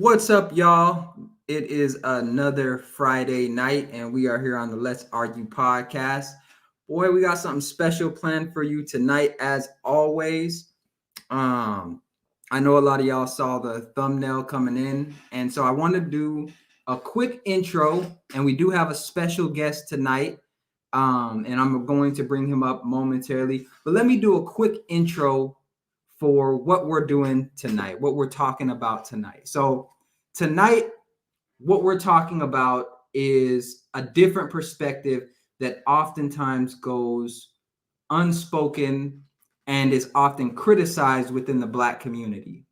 What's up, y'all? It is another Friday night, and we are here on the Let's Argue podcast. Boy, we got something special planned for you tonight, as always. I know a lot of y'all saw the thumbnail coming in, and so I want to do a quick intro, and we do have a special guest tonight, and I'm going to bring him up momentarily. But let me do a quick intro for what we're doing tonight, what we're talking about tonight. So tonight, what we're talking about is a different perspective that oftentimes goes unspoken and is often criticized within the Black community,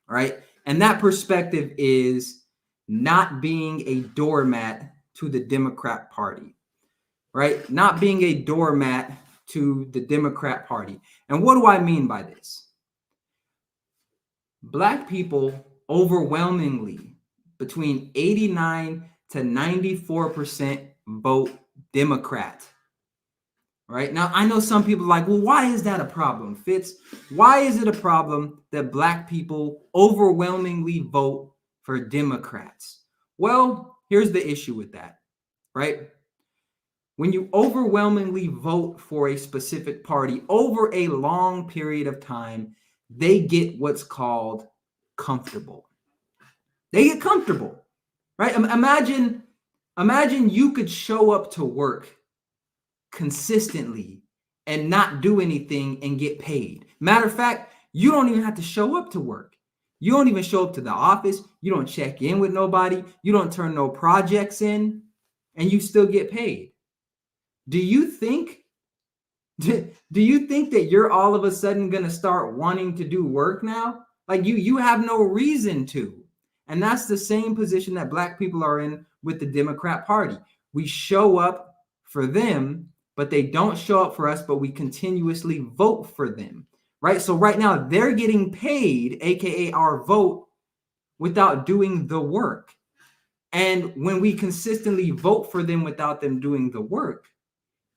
right? And that perspective is not being a doormat to the Democrat Party, right? Not being a doormat to the Democrat Party. And what do I mean by this? Black people overwhelmingly, between 89 to 94% vote Democrat. Right? Now, I know some people are like, well, why is that a problem, Fitz? Why is it a problem that Black people overwhelmingly vote for Democrats? Well, here's the issue with that, right? When you overwhelmingly vote for a specific party over a long period of time, they get what's called comfortable. They get comfortable, right? Imagine you could show up to work consistently and not do anything and get paid. Matter of fact, you don't even have to show up to work. You don't even show up to the office. You don't check in with nobody. You don't turn no projects in, and you still get paid. Do you think that you're all of a sudden going to start wanting to do work now? Like you have no reason to. And that's the same position that Black people are in with the Democrat Party. We show up for them, but they don't show up for us, but we continuously vote for them, right? So right now they're getting paid, AKA our vote, without doing the work. And when we consistently vote for them without them doing the work,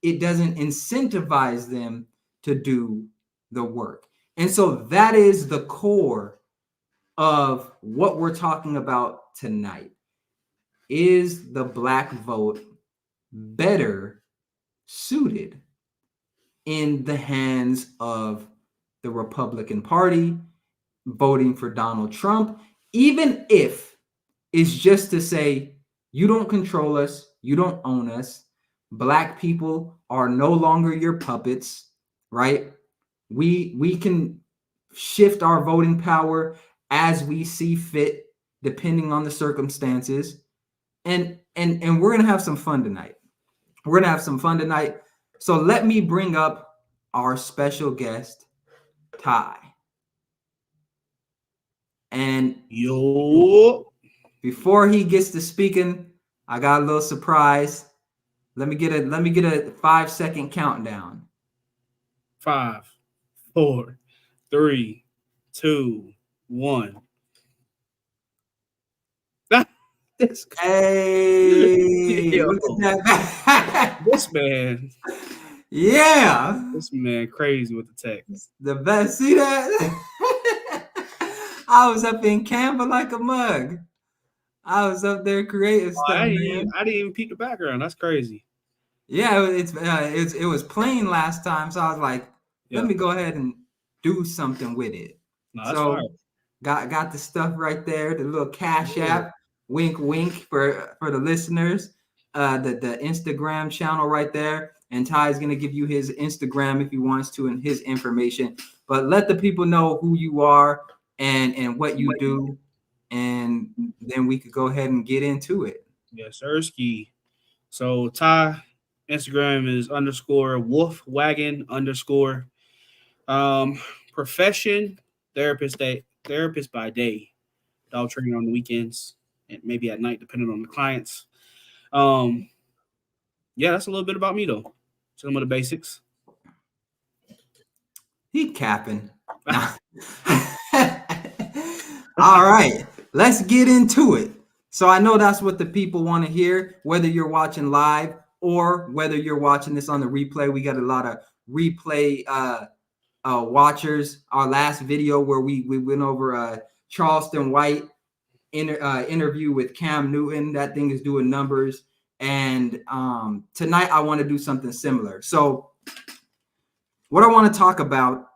it doesn't incentivize them to do the work. And so that is the core of what we're talking about tonight. Is the Black vote better suited in the hands of the Republican Party, voting for Donald Trump, even if it's just to say, you don't control us, you don't own us, Black people are no longer your puppets, right? We can shift our voting power as we see fit, depending on the circumstances. And we're gonna have some fun tonight. We're gonna have some fun tonight. So let me bring up our special guest, Ty. And before he gets to speaking, I got a little surprise. Let me get a 5-second countdown. 5, 4, 3, 2, 1. Hey, look at that. This man. Yeah. This man crazy with the text. The best. See that? I was up in Canva like a mug. I was up there creating stuff, I man. didn't even peep the background. That's crazy. Yeah, it was plain last time, so I was like, let me go ahead and do something with it. No, that's fine. Got the stuff right there, the little Cash App, wink wink for the listeners, the Instagram channel right there, and Ty's gonna give you his Instagram if he wants to and his information. But let the people know who you are and what you do, and then we could go ahead and get into it. Yes, Sirski. So Ty Instagram is _wolfwagon_. Profession, therapist by day, dog training on the weekends and maybe at night, depending on the clients. Yeah, that's a little bit about me though. Some of the basics. He capping. All right, let's get into it. So I know that's what the people want to hear, whether you're watching live or whether you're watching this on the replay. We got a lot of replay watchers. Our last video where we went over Charleston White interview with Cam Newton. That thing is doing numbers. And tonight I want to do something similar. So what I want to talk about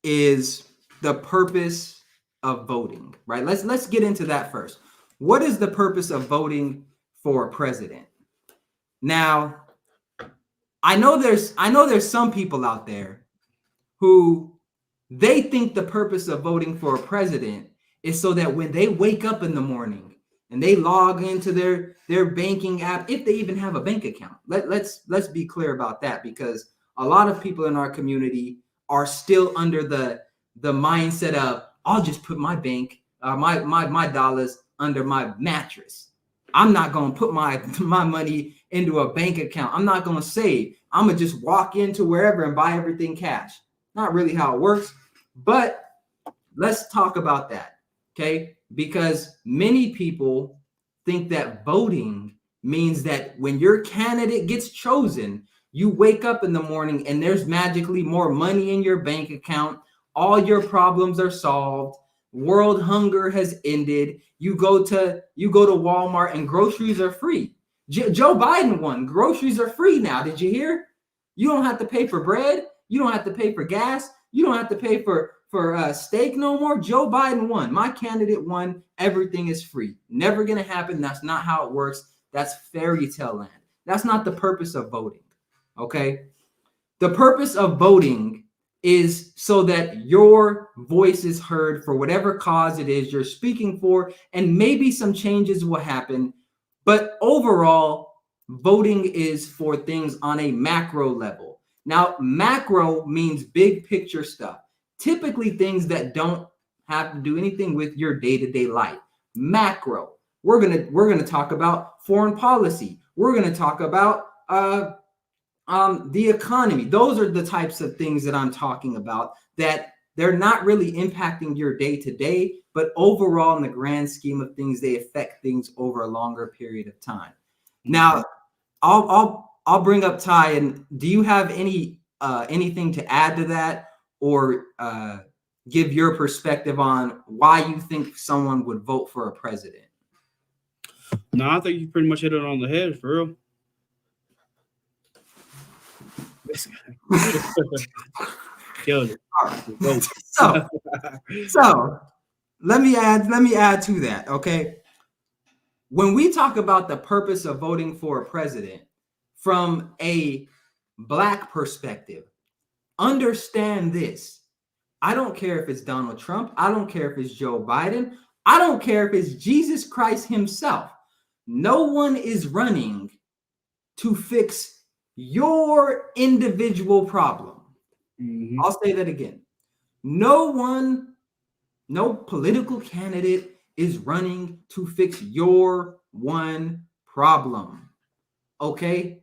is the purpose of voting, right? Let's get into that first. What is the purpose of voting for a president? Now, I know there's some people out there who they think the purpose of voting for a president is so that when they wake up in the morning and they log into their banking app, if they even have a bank account. Let's be clear about that, because a lot of people in our community are still under the mindset of, I'll just put my my dollars under my mattress. I'm not going to put my money into a bank account. I'm not going to save. I'm going to just walk into wherever and buy everything cash. Not really how it works, but let's talk about that, okay? Because many people think that voting means that when your candidate gets chosen, you wake up in the morning and there's magically more money in your bank account. All your problems are solved. World hunger has ended. You go to Walmart and groceries are free. Joe Biden won. Groceries are free now. Did you hear? You don't have to pay for bread. You don't have to pay for gas. You don't have to pay for steak no more. Joe Biden won. My candidate won. Everything is free. Never going to happen. That's not how it works. That's fairy tale land. That's not the purpose of voting. Okay? The purpose of voting is so that your voice is heard for whatever cause it is you're speaking for, and maybe some changes will happen. But overall, voting is for things on a macro level. Now, macro means big picture stuff, typically things that don't have to do anything with your day-to-day life. Macro, we're gonna talk about foreign policy. We're gonna talk about the economy. Those are the types of things that I'm talking about, that they're not really impacting your day to day, but overall in the grand scheme of things, they affect things over a longer period of time. Now, I'll bring up Ty, and do you have anything to add to that, or give your perspective on why you think someone would vote for a president? No, I think you pretty much hit it on the head, for real. Killed it. So let me add to that, okay? When we talk about the purpose of voting for a president from a Black perspective, understand this. I don't care if it's Donald Trump. I don't care if it's Joe Biden. I don't care if it's Jesus Christ himself. No one is running to fix your individual problem. Mm-hmm. I'll say that again. No political candidate is running to fix your one problem. Okay?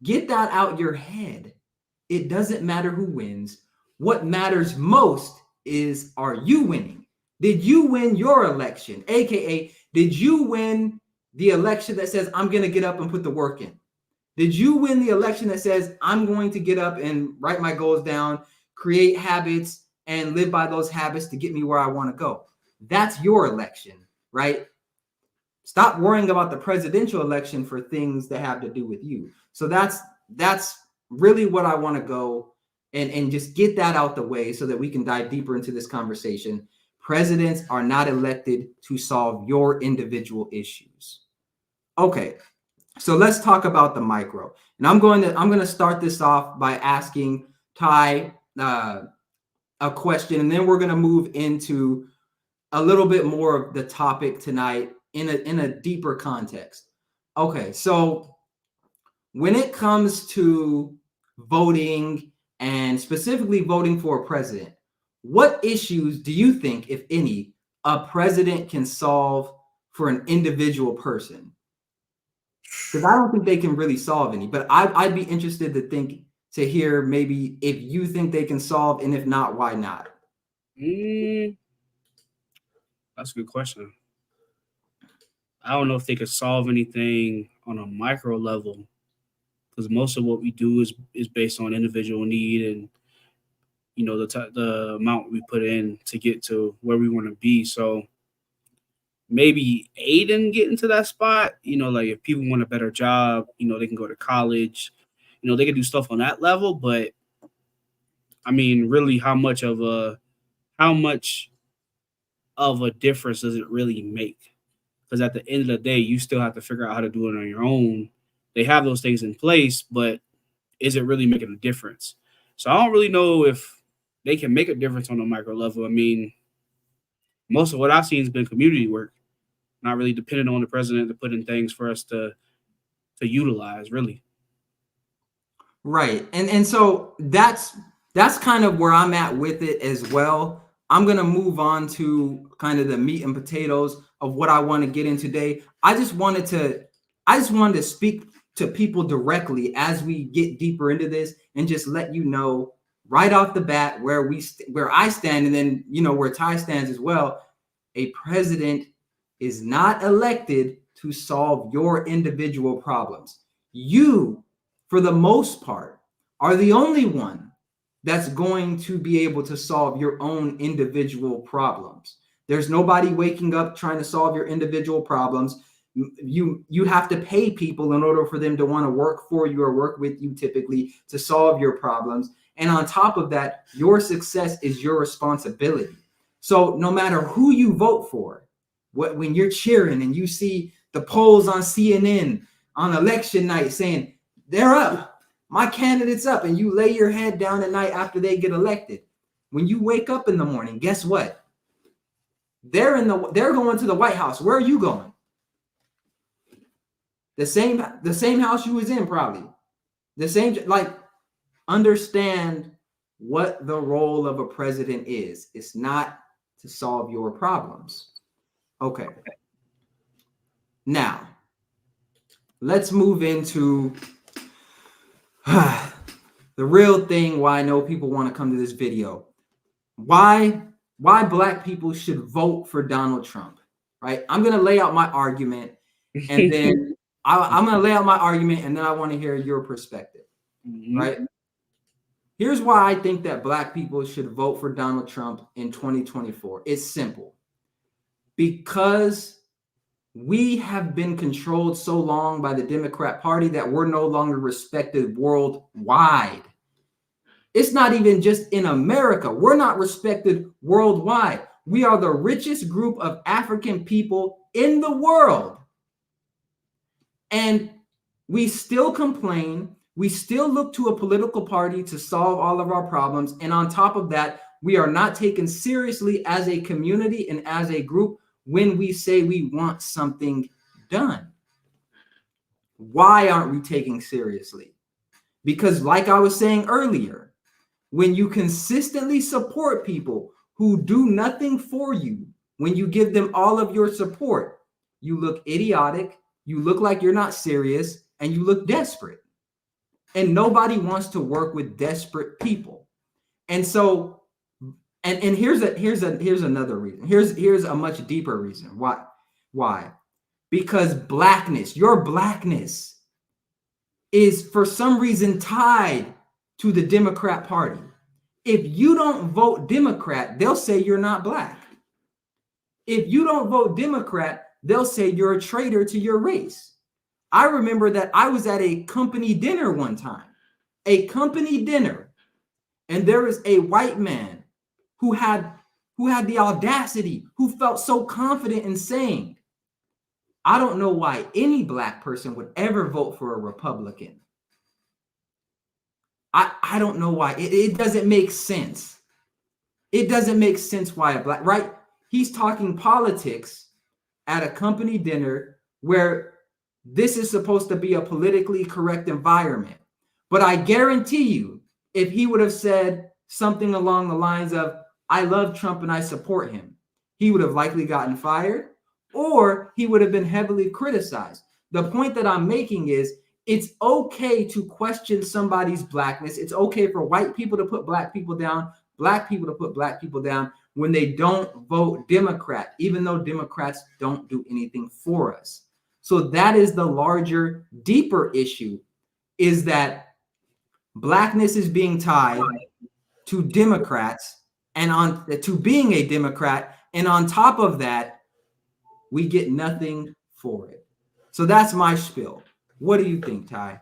Get that out your head. It doesn't matter who wins. What matters most is, are you winning? Did you win your election? AKA, did you win the election that says, I'm going to get up and put the work in? Did you win the election that says, I'm going to get up and write my goals down, create habits, and live by those habits to get me where I want to go? That's your election, right? Stop worrying about the presidential election for things that have to do with you. So that's really what I want to go and just get that out the way so that we can dive deeper into this conversation. Presidents are not elected to solve your individual issues. Okay, so let's talk about the micro. And I'm going to start this off by asking Ty a question, and then we're going to move into a little bit more of the topic tonight in a deeper context. Okay, so when it comes to voting, and specifically voting for a president, what issues do you think, if any, a president can solve for an individual person? Because I don't think they can really solve any, but I'd be interested to hear maybe if you think they can solve, and if not, why not? That's a good question. I don't know if they could solve anything on a micro level, because most of what we do is based on individual need and, you know, the amount we put in to get to where we want to be. So maybe aid in getting to that spot. Like if people want a better job, they can go to college, they can do stuff on that level. But I mean, really, how much of a difference does it really make? Because at the end of the day, you still have to figure out how to do it on your own. They have those things in place, but is it really making a difference? So I don't really know if they can make a difference on a micro level. I mean, most of what I've seen has been community work, not really dependent on the president to put in things for us to utilize, really. Right. And so that's kind of where I'm at with it as well. I'm going to move on to kind of the meat and potatoes of what I want to get in today. I just wanted to speak to people directly as we get deeper into this and just let you know right off the bat where I stand, and then where Ty stands as well. A president is not elected to solve your individual problems. You, for the most part, are the only one that's going to be able to solve your own individual problems. There's nobody waking up trying to solve your individual problems. You have to pay people in order for them to want to work for you or work with you, typically, to solve your problems. And on top of that, your success is your responsibility. So no matter who you vote for, when you're cheering and you see the polls on CNN on election night saying they're up, my candidate's up, and you lay your head down at night after they get elected, when you wake up in the morning, guess what? They're going to the White House. Where are you going? The same house you was in, probably. The same, understand what the role of a president is. It's not to solve your problems. Okay. Now, let's move into the real thing why I know people want to come to this video. Why Black people should vote for Donald Trump, right? I'm going to lay out my argument, and then I'm going to lay out my argument, and then I want to hear your perspective, right? Here's why I think that Black people should vote for Donald Trump in 2024. It's simple. Because we have been controlled so long by the Democrat Party that we're no longer respected worldwide. It's not even just in America. We're not respected worldwide. We are the richest group of African people in the world. And we still complain. We still look to a political party to solve all of our problems. And on top of that, we are not taken seriously as a community and as a group when we say we want something done. Why aren't we taken seriously? Because like I was saying earlier, when you consistently support people who do nothing for you, when you give them all of your support, you look idiotic, you look like you're not serious, and you look desperate. And nobody wants to work with desperate people. And so, and here's another reason. Here's a much deeper reason. Why? Because blackness, your blackness, is for some reason tied to the Democrat Party. If you don't vote Democrat, they'll say you're not Black. If you don't vote Democrat, they'll say you're a traitor to your race. I remember that I was at a company dinner one time, and there was a white man who had the audacity, who felt so confident in saying, I don't know why any Black person would ever vote for a Republican. I don't know why. It doesn't make sense. It doesn't make sense why a Black, right? He's talking politics at a company dinner where this is supposed to be a politically correct environment. But I guarantee you, if he would have said something along the lines of, I love Trump and I support him, he would have likely gotten fired, or he would have been heavily criticized. The point that I'm making is, it's okay to question somebody's Blackness. It's okay for white people to put Black people down, Black people to put Black people down when they don't vote Democrat, even though Democrats don't do anything for us. So that is the larger, deeper issue, is that Blackness is being tied to Democrats and to being a Democrat. And on top of that, we get nothing for it. So that's my spiel. What do you think, Ty?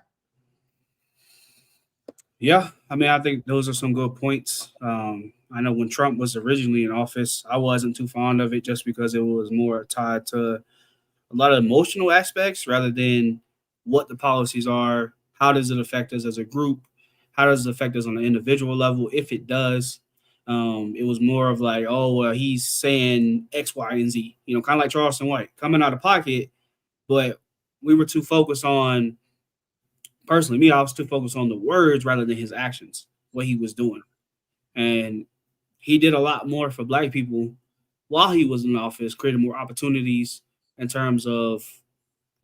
Yeah, I mean, I think those are some good points. I know when Trump was originally in office, I wasn't too fond of it just because it was more tied to a lot of emotional aspects rather than what the policies are. How does it affect us as a group? How does it affect us on an individual level? If it does, it was more of like, oh, well, he's saying X, Y, and Z, kind of like Charleston White coming out of pocket. But we were too focused on, personally, me, I was too focused on the words rather than his actions, what he was doing. And he did a lot more for Black people while he was in office, created more opportunities in terms of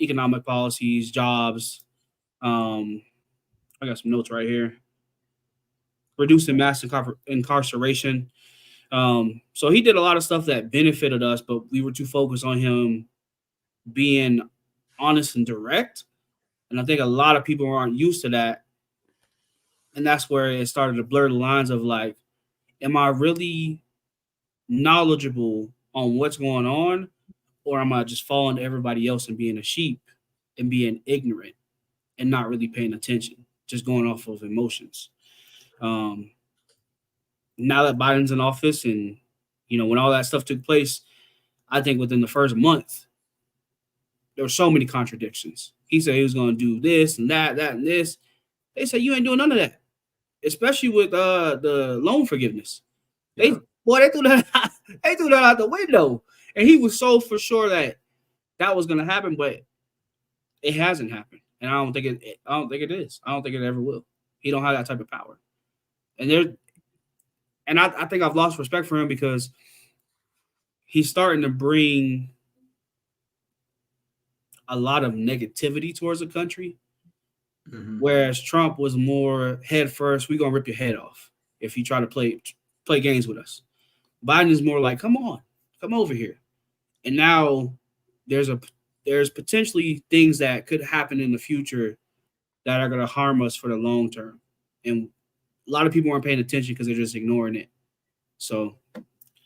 economic policies, jobs. I got some notes right here. Reducing mass incarceration. So he did a lot of stuff that benefited us, but we were too focused on him being honest and direct. And I think a lot of people aren't used to that. And that's where it started to blur the lines of like, am I really knowledgeable on what's going on? Or am I just following everybody else and being a sheep and being ignorant and not really paying attention, just going off of emotions? Now that Biden's in office and, when all that stuff took place, I think within the first month, there were so many contradictions. He said he was going to do this and that, and this. They said, you ain't doing none of that, especially with the loan forgiveness. Yeah. They threw that out the window. And he was so for sure that was going to happen, but it hasn't happened. And I don't think it is. I don't think it ever will. He don't have that type of power. And I think I've lost respect for him because he's starting to bring a lot of negativity towards the country. Mm-hmm. Whereas Trump was more head first, we're going to rip your head off if you try to play games with us. Biden is more like, come on, come over here. And now there's potentially things that could happen in the future that are going to harm us for the long term. And a lot of people aren't paying attention because they're just ignoring it. So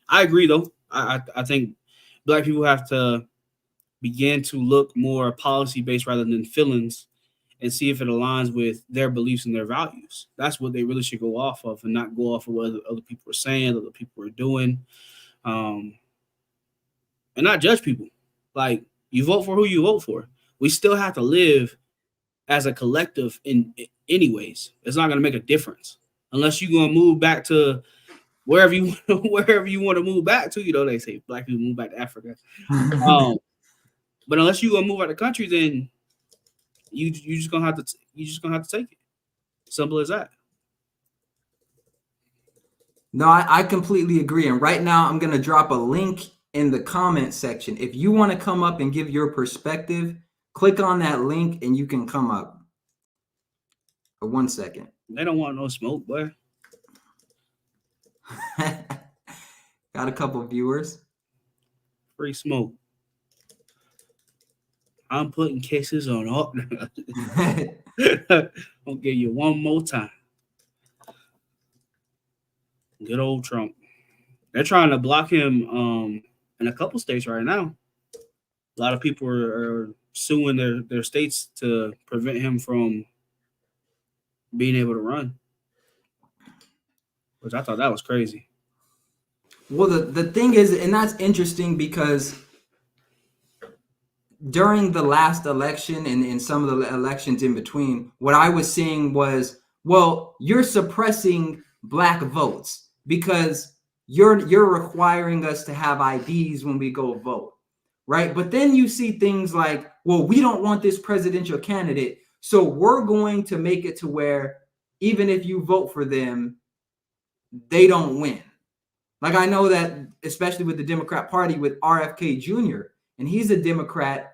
I agree, though. I think Black people have to begin to look more policy-based rather than feelings and see if it aligns with their beliefs and their values. That's what they really should go off of and not go off of what other people are saying, other people are doing. And not judge people. Like, you vote for who you vote for. We still have to live as a collective in anyways. It's not going to make a difference unless you're going to move back to wherever you want to move back to. They say Black people move back to Africa. But unless you're going to move out of the country, then you just gonna have to take it. Simple as that. No, I completely agree. And right now I'm gonna drop a link in the comment section. If you want to come up and give your perspective, click on that link and you can come up. For 1 second. They don't want no smoke, boy. Got a couple viewers. Free smoke. I'm putting cases on all. I'll give you one more time. Good old Trump. They're trying to block him in a couple states right now. A lot of people are suing their states to prevent him from being able to run, which I thought that was crazy. Well, the thing is, and that's interesting because during the last election and in some of the elections in between, what I was seeing was, well, you're suppressing Black votes because you're requiring us to have IDs when we go vote, right? But then you see things like, well, we don't want this presidential candidate, so we're going to make it to where even if you vote for them, they don't win. Like, I know that, especially with the Democrat Party with RFK Jr., and he's a Democrat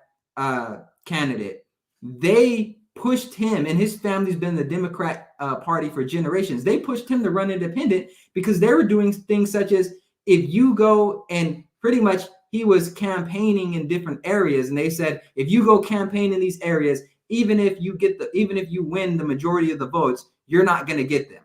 candidate. They pushed him, and his family's been the Democrat Party for generations. They pushed him to run independent because they were doing things such as, if you go and pretty much he was campaigning in different areas, and they said, if you go campaign in these areas, even if you win the majority of the votes, you're not going to get them.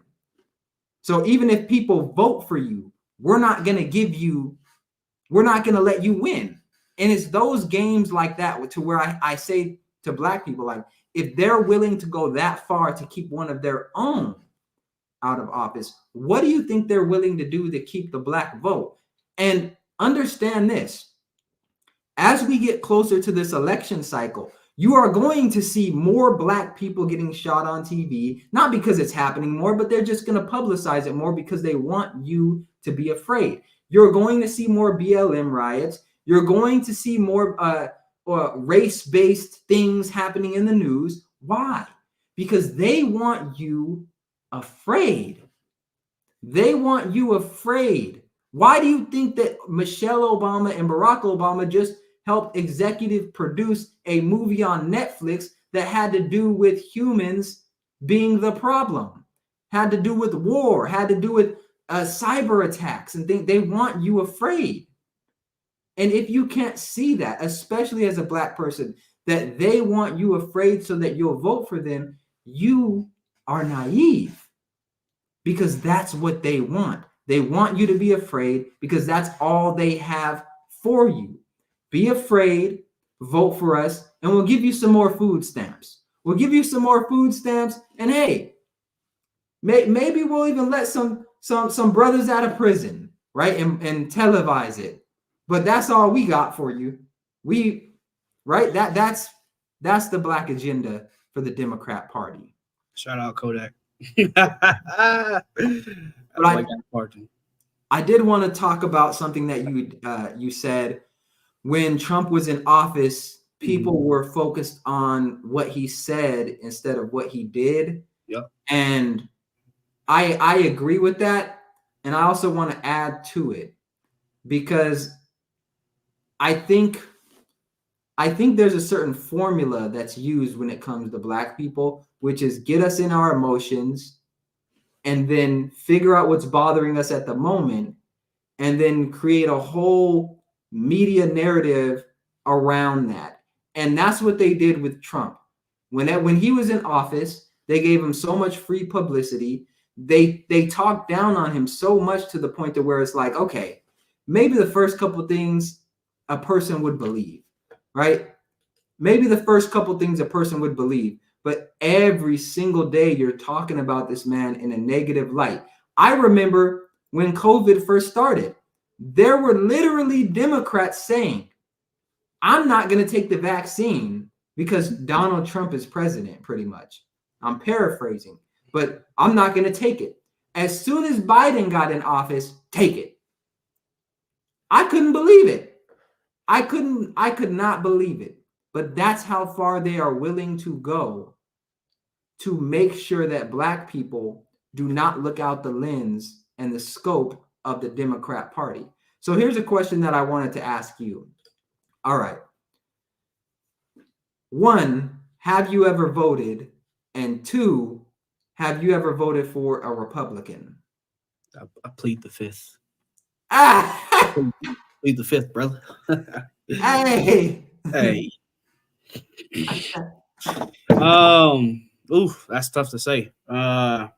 So even if people vote for you, we're not going to let you win. And it's those games like that to where I say to black people, like, if they're willing to go that far to keep one of their own out of office, what do you think they're willing to do to keep the black vote? And understand this, as we get closer to this election cycle, you are going to see more black people getting shot on TV, not because it's happening more, but they're just going to publicize it more because they want you to be afraid. You're going to see more BLM riots. You're going to see more race-based things happening in the news. Why? Because they want you afraid. They want you afraid. Why do you think that Michelle Obama and Barack Obama just helped executive produce a movie on Netflix that had to do with humans being the problem, had to do with war, had to do with cyber attacks and things? They want you afraid. And if you can't see that, especially as a black person, that they want you afraid so that you'll vote for them, you are naive, because that's what they want. They want you to be afraid because that's all they have for you. Be afraid, vote for us, and we'll give you some more food stamps. We'll give you some more food stamps, and hey, maybe we'll even let some brothers out of prison, right? And televise it. But that's all we got for you. Right? That's the black agenda for the Democrat Party. Shout out Kodak. But I did want to talk about something that you said. When Trump was in office, people were focused on what he said instead of what he did. Yep. And I agree with that. And I also want to add to it, because I think there's a certain formula that's used when it comes to black people, which is get us in our emotions and then figure out what's bothering us at the moment, and then create a whole media narrative around that. And that's what they did with Trump. When he was in office, they gave him so much free publicity. They talked down on him so much to the point to where it's like, okay, maybe the first couple of things a person would believe, right? Maybe the first couple of things a person would believe, but every single day you're talking about this man in a negative light. I remember when COVID first started, there were literally Democrats saying, I'm not going to take the vaccine because Donald Trump is president, pretty much. I'm paraphrasing, but I'm not going to take it. As soon as Biden got in office, take it. I couldn't believe it. I could not believe it. But that's how far they are willing to go to make sure that black people do not look out the lens and the scope of the Democrat Party. So here's a question that I wanted to ask you. All right. 1, have you ever voted? And 2, have you ever voted for a Republican? I plead the fifth. Ah! Plead the fifth, brother. Hey. Hey. That's tough to say. I'm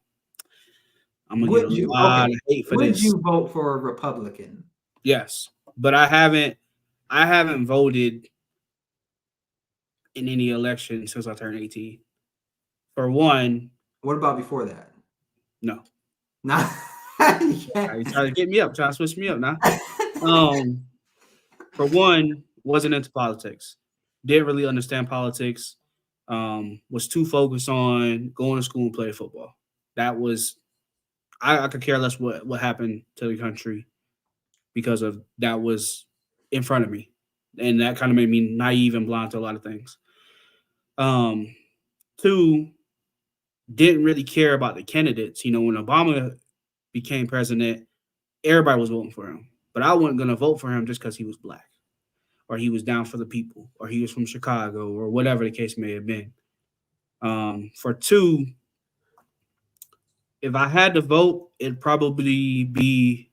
gonna get a lot of hate for this. Would you vote for a Republican? Yes, but I haven't voted in any election since I turned 18. For one. What about before that? No. Nah. Yeah. You trying to get me up, trying to switch me up now. For one, wasn't into politics. Didn't really understand politics. Was too focused on going to school and playing football. That was, I could care less what happened to the country because of that was in front of me. And that kind of made me naive and blind to a lot of things. 2, didn't really care about the candidates. You know, when Obama became president, everybody was voting for him. But I wasn't going to vote for him just because he was black, or he was down for the people, or he was from Chicago, or whatever the case may have been. For 2, if I had to vote, it'd probably be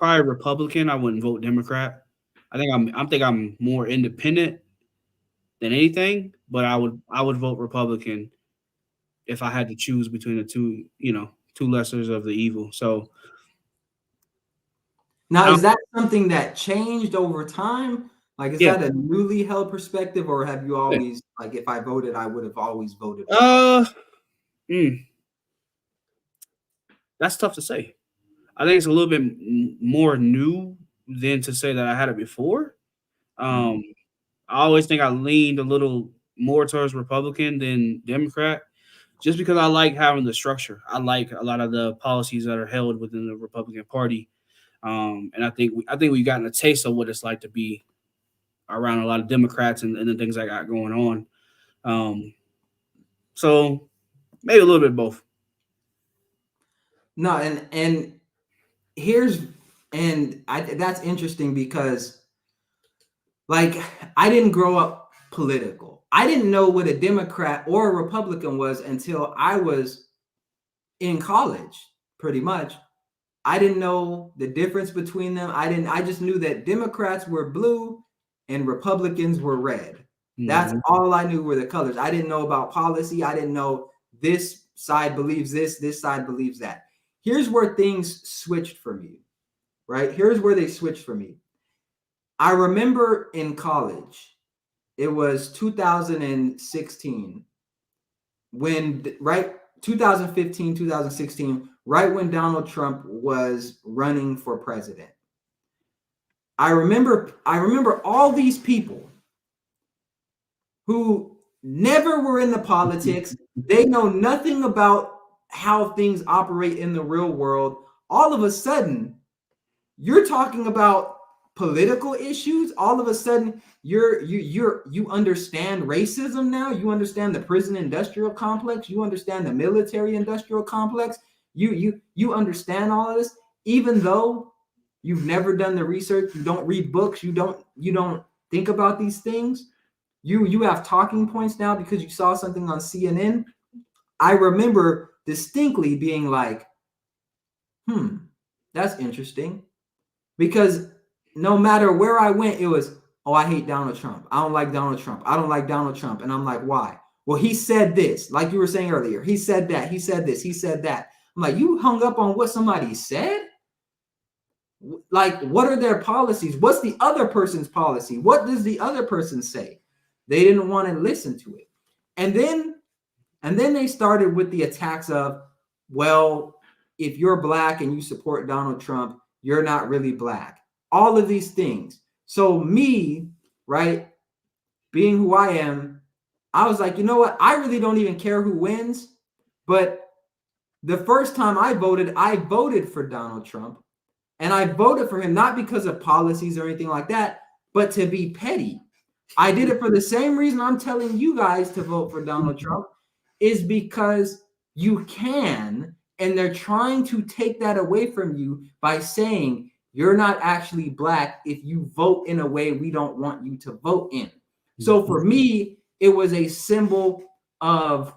Republican. I wouldn't vote Democrat. I think I'm more independent than anything, but I would vote Republican if I had to choose between the two lessers of the evil. So Now, is that something that changed over time? Like, is Yeah. that a newly held perspective, or have you always, like, if I voted, I would have always voted? Mm, that's tough to say. I think it's a little bit more new than to say that I had it before. I always think I leaned a little more towards Republican than Democrat, just because I like having the structure. I like a lot of the policies that are held within the Republican Party, and I think we've gotten a taste of what it's like to be around a lot of Democrats and the things I got going on. So maybe a little bit of both. No, and here's and that's interesting because, like, I didn't grow up political. I didn't know what a Democrat or a Republican was until I was in college, pretty much. I didn't know the difference between them. I just knew that Democrats were blue and Republicans were red. That's all I knew were the colors. I didn't know about policy. I didn't know this side believes this side believes that. Here's where things switched for me, right? Here's where they switched for me. I remember in college, it was 2016 when, right, 2015, 2016, right when Donald Trump was running for president. I remember all these people who never were in the politics. They know nothing about how things operate in the real world. All of a sudden, you're talking about political issues. All of a sudden, you understand racism now. You understand the prison industrial complex. You understand the military industrial complex. You understand all of this, even though you've never done the research. You don't read books. You don't think about these things. You have talking points now because you saw something on CNN. I remember distinctly being like, that's interesting. Because no matter where I went, it was, oh, I hate Donald Trump. I don't like Donald Trump. I don't like Donald Trump. And I'm like, why? Well, he said this, like you were saying earlier. He said that. He said this. He said that. I'm like, you hung up on what somebody said? Like, what are their policies? What's the other person's policy? What does the other person say? They didn't want to listen to it. And then they started with the attacks of, well, if you're black and you support Donald Trump, you're not really black. All of these things. So me, right, being who I am, I was like, you know what? I really don't even care who wins. But the first time I voted for Donald Trump. And I voted for him not because of policies or anything like that, but to be petty. I did it for the same reason I'm telling you guys to vote for Donald Trump, is because you can, and they're trying to take that away from you by saying you're not actually black if you vote in a way we don't want you to vote in. So for me, it was a symbol of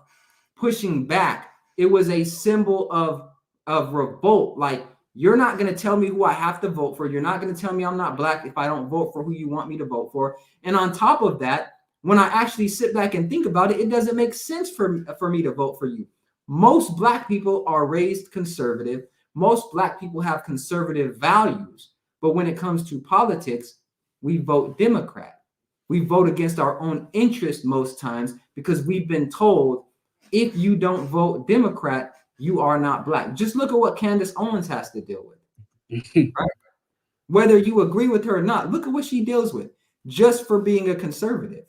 pushing back. It was a symbol of revolt. Like, you're not going to tell me who I have to vote for. You're not going to tell me I'm not black if I don't vote for who you want me to vote for. And on top of that, when I actually sit back and think about it, it doesn't make sense for me to vote for you. Most black people are raised conservative. Most black people have conservative values. But when it comes to politics, we vote Democrat. We vote against our own interest most times because we've been told if you don't vote Democrat, you are not black. Just look at what Candace Owens has to deal with. Right? Whether you agree with her or not, look at what she deals with just for being a conservative.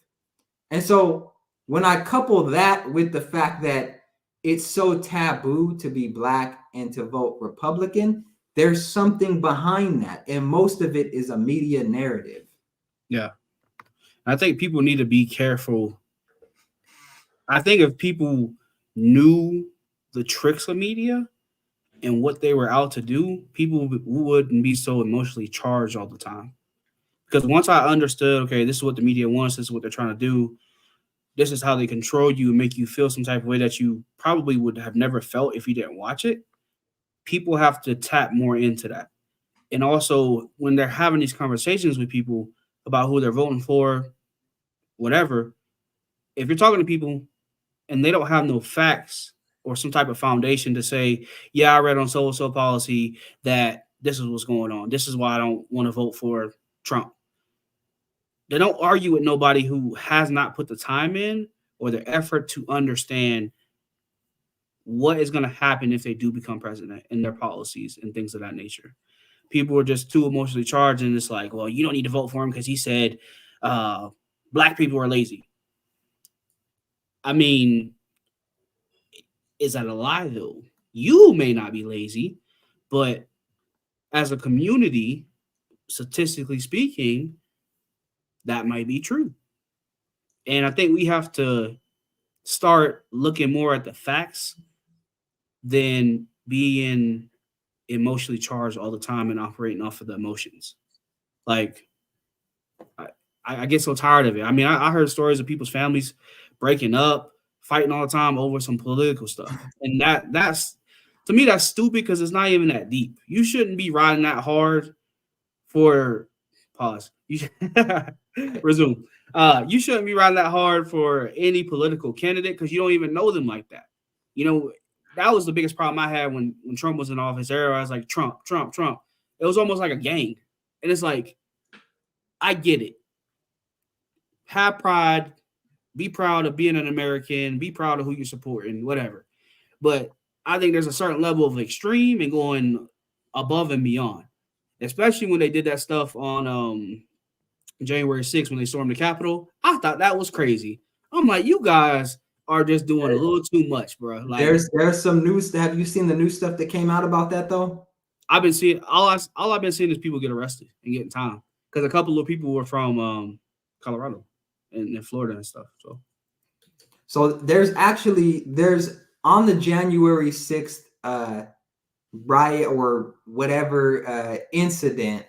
And so when I couple that with the fact that it's so taboo to be black and to vote Republican, there's something behind that. And most of it is a media narrative. Yeah. I think people need to be careful. I think if people knew the tricks of media and what they were out to do, people wouldn't be so emotionally charged all the time. Because once I understood, okay, this is what the media wants, this is what they're trying to do, this is how they control you and make you feel some type of way that you probably would have never felt if you didn't watch it, people have to tap more into that. And also, when they're having these conversations with people about who they're voting for, whatever, if you're talking to people and they don't have no facts or some type of foundation to say, yeah, I read on so-and-so policy that this is what's going on. This is why I don't want to vote for Trump. They don't argue with nobody who has not put the time in or the effort to understand what is going to happen if they do become president and their policies and things of that nature. People are just too emotionally charged, and it's like, well, you don't need to vote for him because he said black people are lazy. I mean, is that a lie, though? You may not be lazy, but as a community, statistically speaking, that might be true. And I think we have to start looking more at the facts than being emotionally charged all the time and operating off of the emotions. Like, I get so tired of it. I mean, I heard stories of people's families breaking up, fighting all the time over some political stuff. And that's to me, that's stupid because it's not even that deep. You shouldn't be riding that hard for pause. You should resume. You shouldn't be riding that hard for any political candidate because you don't even know them like that. You know, that was the biggest problem I had when Trump was in office. I was like, Trump. It was almost like a gang. And it's like, I get it. Have pride. Be proud of being an American. Be proud of who you're supporting, whatever. But I think there's a certain level of extreme and going above and beyond, especially when they did that stuff on January 6th when they stormed the Capitol. I thought that was crazy. I'm like, you guys are just doing a little too much, bro. Like, there's some news. Have you seen the new stuff that came out about that though? I've been seeing all I've been seeing is people get arrested and getting time because a couple of people were from Colorado and Florida and stuff. So there's on the January 6th riot or whatever incident,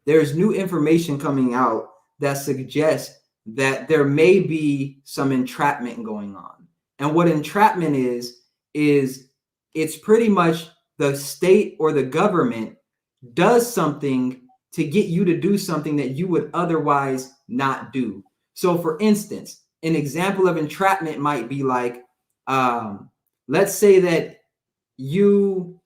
there's new information coming out that suggests that there may be some entrapment going on. And what entrapment is it's pretty much the state or the government does something to get you to do something that you would otherwise not do. So for instance, an example of entrapment might be like, let's say that you're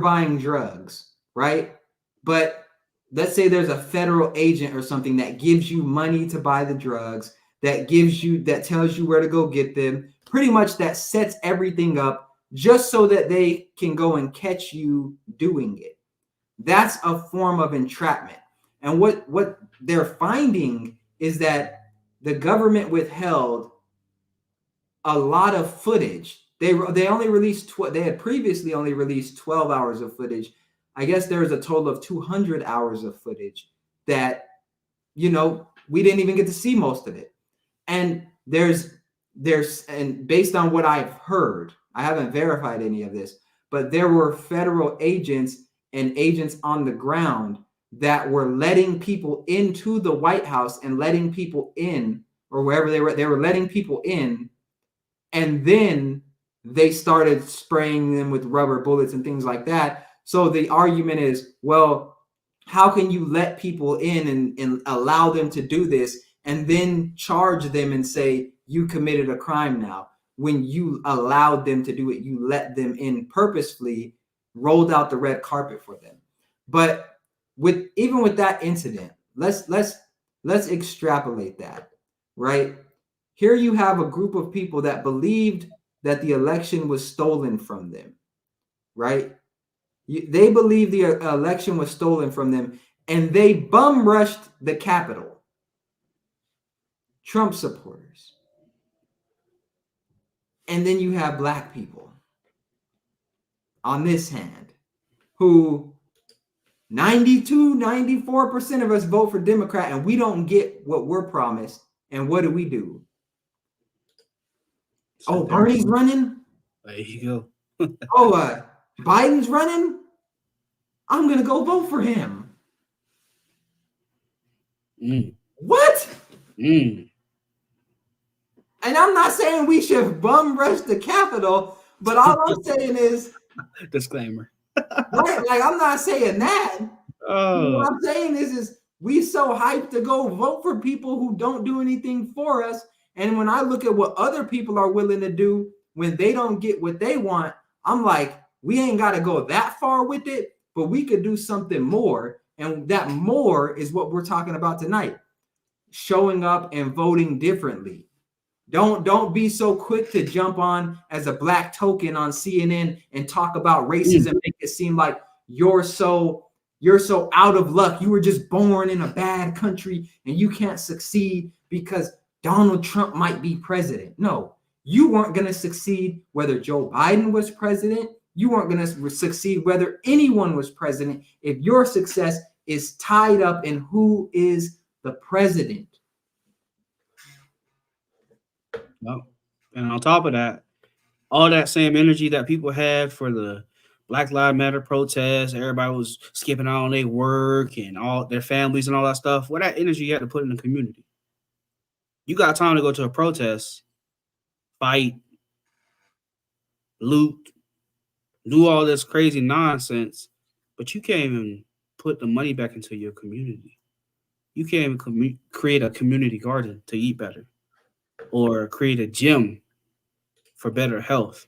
buying drugs, right? But let's say there's a federal agent or something that gives you money to buy the drugs, that tells you where to go get them, pretty much that sets everything up just so that they can go and catch you doing it. That's a form of entrapment. And what they're finding is that the government withheld a lot of footage. They only released they had previously only released 12 hours of footage. I guess there was a total of 200 hours of footage that, we didn't even get to see most of it. And and based on what I've heard, I haven't verified any of this, but there were federal agents and agents on the ground that were letting people into the White House and letting people in, or wherever they were letting people in, and then they started spraying them with rubber bullets and things like that. So the argument is, well, how can you let people in and allow them to do this and then charge them and say you committed a crime now when you allowed them to do it? You let them in purposefully, rolled out the red carpet for them. But even with that incident, let's extrapolate that, right? Here you have a group of people that believed that the election was stolen from them, right? They believed the election was stolen from them, and they bum rushed the Capitol. Trump supporters. And then you have black people on this hand who 94% of us vote for Democrat, and we don't get what we're promised. And what do? Oh, Bernie's running? There you go. Biden's running? I'm going to go vote for him. What? And I'm not saying we should bum rush the Capitol, but all I'm saying is... Disclaimer. Right? Like, I'm not saying that. What I'm saying is we so hyped to go vote for people who don't do anything for us. And when I look at what other people are willing to do when they don't get what they want, I'm like, We ain't got to go that far with it, but we could do something more. And that more is what we're talking about tonight. Showing up and voting differently. Don't be so quick to jump on as a black token on CNN and talk about racism, make it seem like you're so out of luck. You were just born in a bad country and you can't succeed because Donald Trump might be president. No, you weren't going to succeed whether Joe Biden was president. You weren't going to succeed whether anyone was president if your success is tied up in who is the president. No. And on top of that, all that same energy that people had for the Black Lives Matter protests, everybody was skipping out on their work and all their families and all that stuff. Well, that energy you had to put in the community. You got time to go to a protest, fight, loot, do all this crazy nonsense, but you can't even put the money back into your community. You can't even create a community garden to eat better, or create a gym for better health,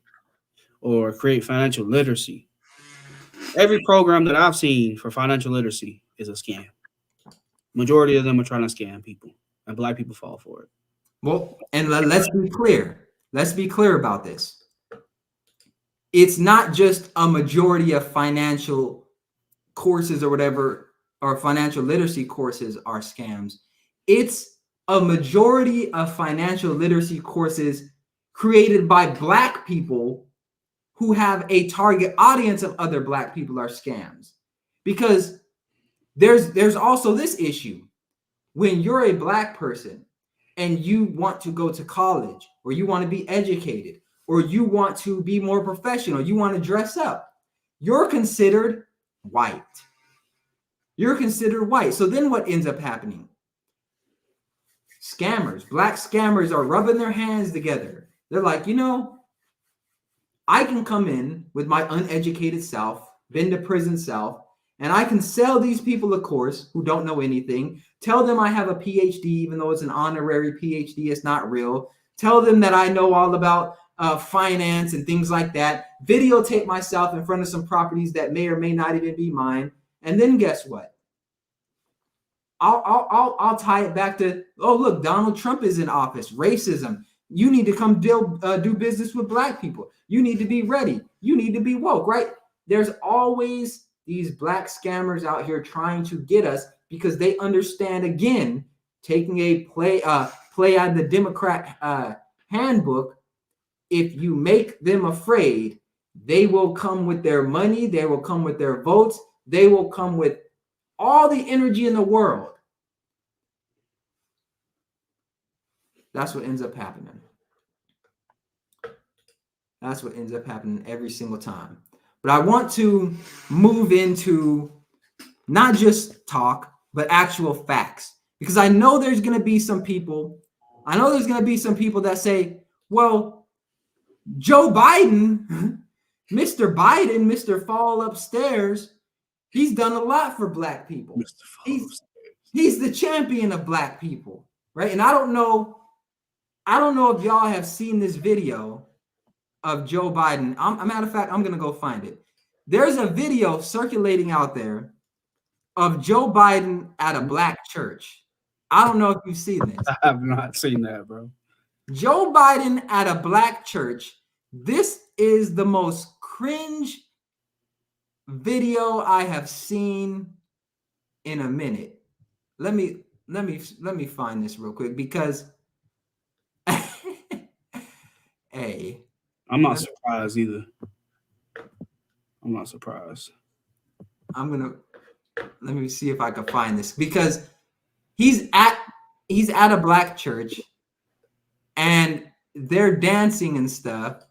or create financial literacy. Every program that I've seen for financial literacy is a scam. Majority of them are trying to scam people, and black people fall for it. Well, and let's be clear. Let's be clear about this. It's not just a majority of financial courses or whatever, or financial literacy courses are scams. It's a majority of financial literacy courses created by black people who have a target audience of other black people are scams. Because there's also this issue. When you're a black person and you want to go to college, or you want to be educated, or you want to be more professional, you want to dress up, you're considered white. You're considered white. So then what ends up happening? Scammers, black scammers are rubbing their hands together. They're like, I can come in with my uneducated self, been to prison self, and I can sell these people a course who don't know anything, tell them I have a PhD, even though it's an honorary PhD, it's not real. Tell them that I know all about finance and things like that. Videotape myself in front of some properties that may or may not even be mine. And then guess what? I'll tie it back to, oh, look, Donald Trump is in office. Racism. You need to come do business with black people. You need to be ready. You need to be woke, right? There's always these black scammers out here trying to get us because they understand, again, taking a play out of the Democrat handbook. If you make them afraid, they will come with their money. They will come with their votes. They will come with all the energy in the world. That's what ends up happening. That's what ends up happening every single time. But I want to move into not just talk, but actual facts. Because I know there's going to be some people, that say, well, Joe Biden, Mr. Biden, Mr. Fall Upstairs, he's done a lot for black people. He's the champion of black people, right? And I don't know if y'all have seen this video of Joe Biden. A matter of fact, I'm going to go find it. There's a video circulating out there of Joe Biden at a black church. I don't know if you've seen this. I have not seen that, bro. Joe Biden at a black church. This is the most cringe video I have seen in a minute. Let me find this real quick because hey, I'm not surprised either. I'm not surprised. Let me see if I can find this because he's at a black church and they're dancing and stuff.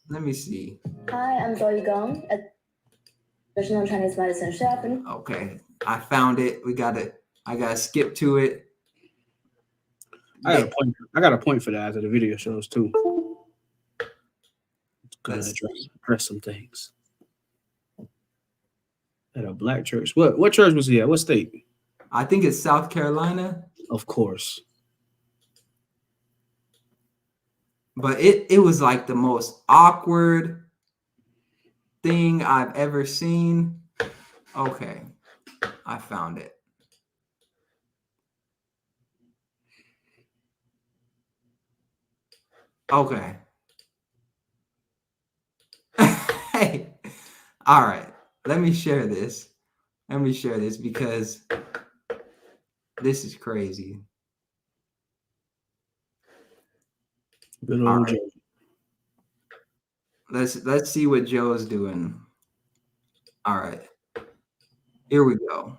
Let me see. Hi, I'm Zoe Gong, a traditional Chinese medicine chef. Okay, I found it. I gotta skip to it. I got a point for that after the video shows too. Gonna address some things. At a black church. What church was he at? What state? I think it's South Carolina. Of course. But it was like the most awkward thing I've ever seen. Okay, I found it. Okay. Hey, all right. Let me share this. Let me share this because this is crazy. Good All old right. Joe. Let's see what Joe's doing. All right. Here we go.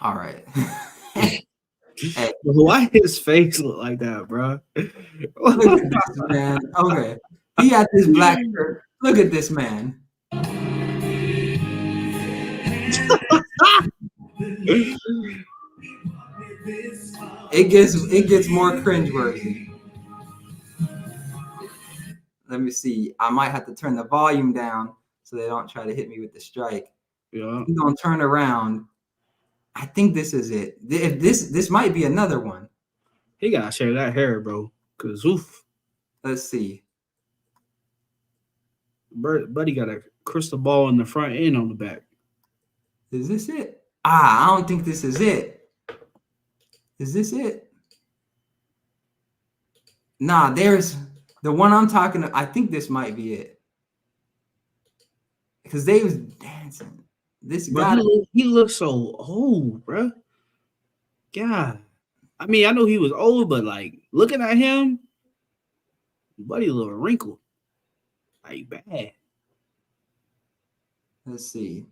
All right. Hey, Why his face look like that, bro? look at this man. Okay. He had this black shirt. Look at this man. It gets more cringeworthy. Let me see. I might have to turn the volume down so they don't try to hit me with the strike. Yeah. He's gonna turn around. I think this is it. If this might be another one. He gotta share that hair, bro. Cause oof, Let's see. buddy got a crystal ball in the front and on the back. Is this it? I don't think this is it. Is this it? Nah, there's the one I'm talking to. I think this might be it. Because they was dancing. This Bro, guy. he looks so old, bro. God. I mean, I know he was old, but like looking at him, buddy a little wrinkled. Like bad. Let's see.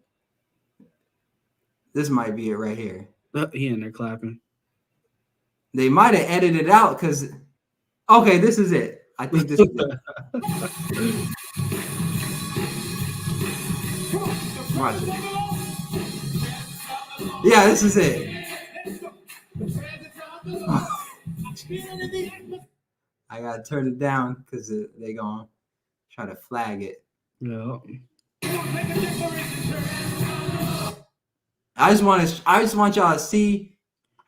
This might be it right here. He in there clapping. They might have edited it out because. Okay, this is it. I think this is it. Watch it. Yeah, this is it. I gotta turn it down because they gonna try to flag it. Yeah. I just want y'all to see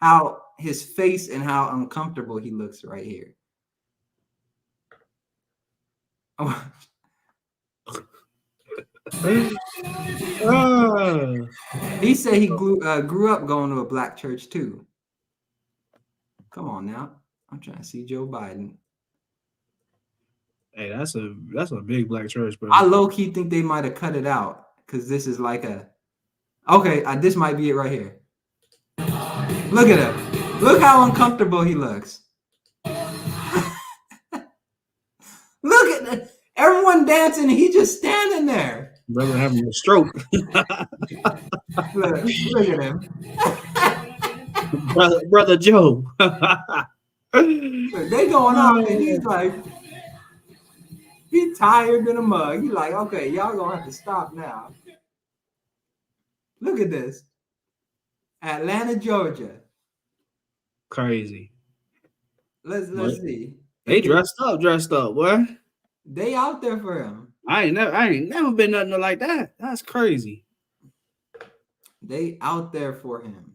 how his face and how uncomfortable he looks right here. He said he grew up going to a black church too. Come on now. I'm trying to see Joe Biden. Hey, that's a big black church, bro. I low-key think they might have cut it out because this is like a. Okay, this might be it right here. Look at him. Look how uncomfortable he looks. Look at that. Everyone dancing and he just standing there. Brother having a stroke. Look at him. Brother Joe. They going off and he's like, he tired than a mug. He's like, okay, y'all gonna have to stop now. Look at this. Atlanta, Georgia. Crazy. Let's see. They dressed up, boy. They out there for him. I ain't never been nothing like that. That's crazy. They out there for him.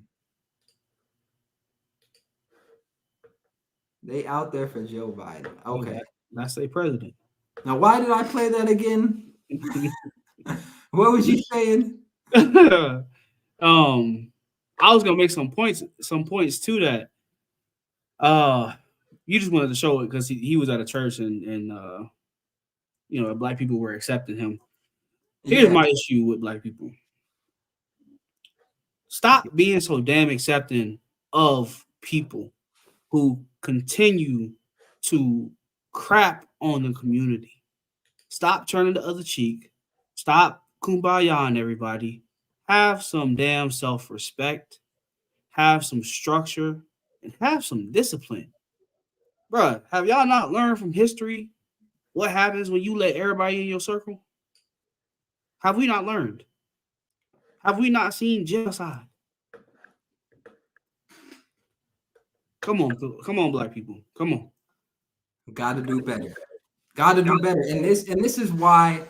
They out there for Joe Biden. Okay. That's their president. Now, why did I play that again? What was you saying? I was gonna make some points to that. You just wanted to show it because he was at a church and black people were accepting him. Here's my issue with black people. Stop being so damn accepting of people who continue to crap on the community. Stop turning the other cheek. Stop kumbayaing everybody. Have some damn self-respect. Have some structure. And have some discipline. Bruh, have y'all not learned from history what happens when you let everybody in your circle? Have we not learned? Have we not seen genocide? Come on, black people. Come on. Gotta do better. Gotta do better. And this is why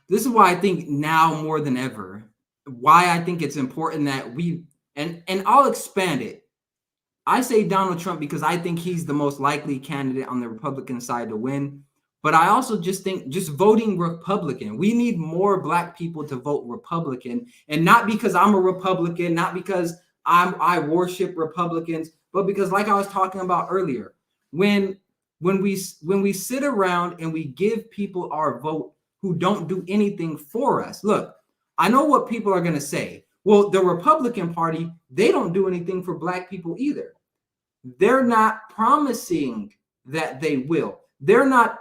I think now more than ever, why I think it's important that we and I'll expand it. I say Donald Trump because I think he's the most likely candidate on the Republican side to win. But I also just think just voting Republican. We need more Black people to vote Republican, and not because I'm a Republican, not because I worship Republicans, but because, like I was talking about earlier, when we sit around and we give people our vote who don't do anything for us. Look, I know what people are going to say. Well, the Republican Party, they don't do anything for Black people either. They're not promising that they will. They're not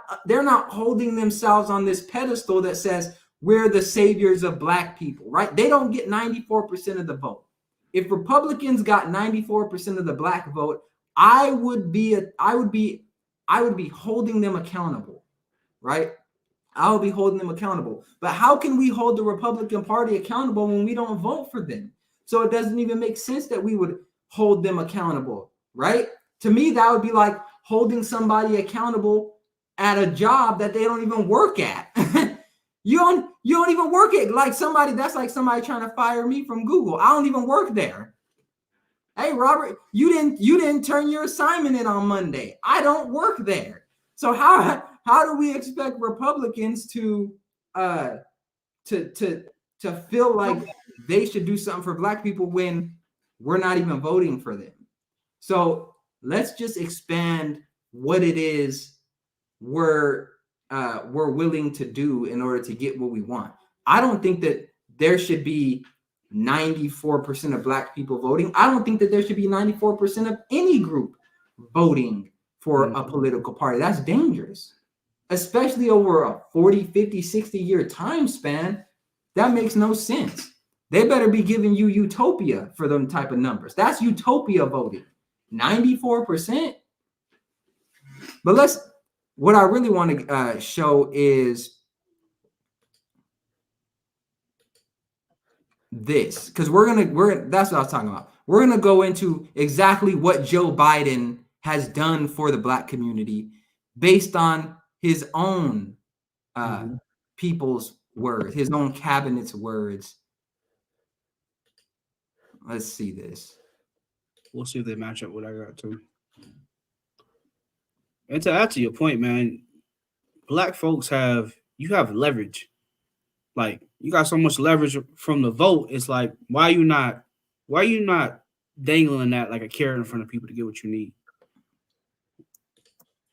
holding themselves on this pedestal that says we're the saviors of Black people, right? They don't get 94% of the vote. If Republicans got 94% of the Black vote, I would be holding them accountable, right? I'll be holding them accountable. But how can we hold the Republican Party accountable when we don't vote for them? So it doesn't even make sense that we would hold them accountable, right? To me, that would be like holding somebody accountable at a job that they don't even work at. you don't even work at, like somebody, that's like somebody trying to fire me from Google. I don't even work there. Hey, Robert, you didn't turn your assignment in on Monday. I don't work there. So how do we expect Republicans to feel like they should do something for Black people when we're not even voting for them? So let's just expand what it is we're willing to do in order to get what we want. I don't think that there should be 94% of Black people voting. I don't think that there should be 94% of any group voting for a political party. That's dangerous, especially over a 40, 50, 60-year time span. That makes no sense. They better be giving you utopia for them type of numbers. That's utopia voting. 94%. But what I really want to show is this, because that's what I was talking about. We're gonna go into exactly what Joe Biden has done for the Black community based on his own people's words, his own cabinet's words. Let's see this. We'll see if they match up what I got too. And to add to your point, man, Black folks have leverage. Like, you got so much leverage from the vote. It's like, why are you not dangling that like a carrot in front of people to get what you need?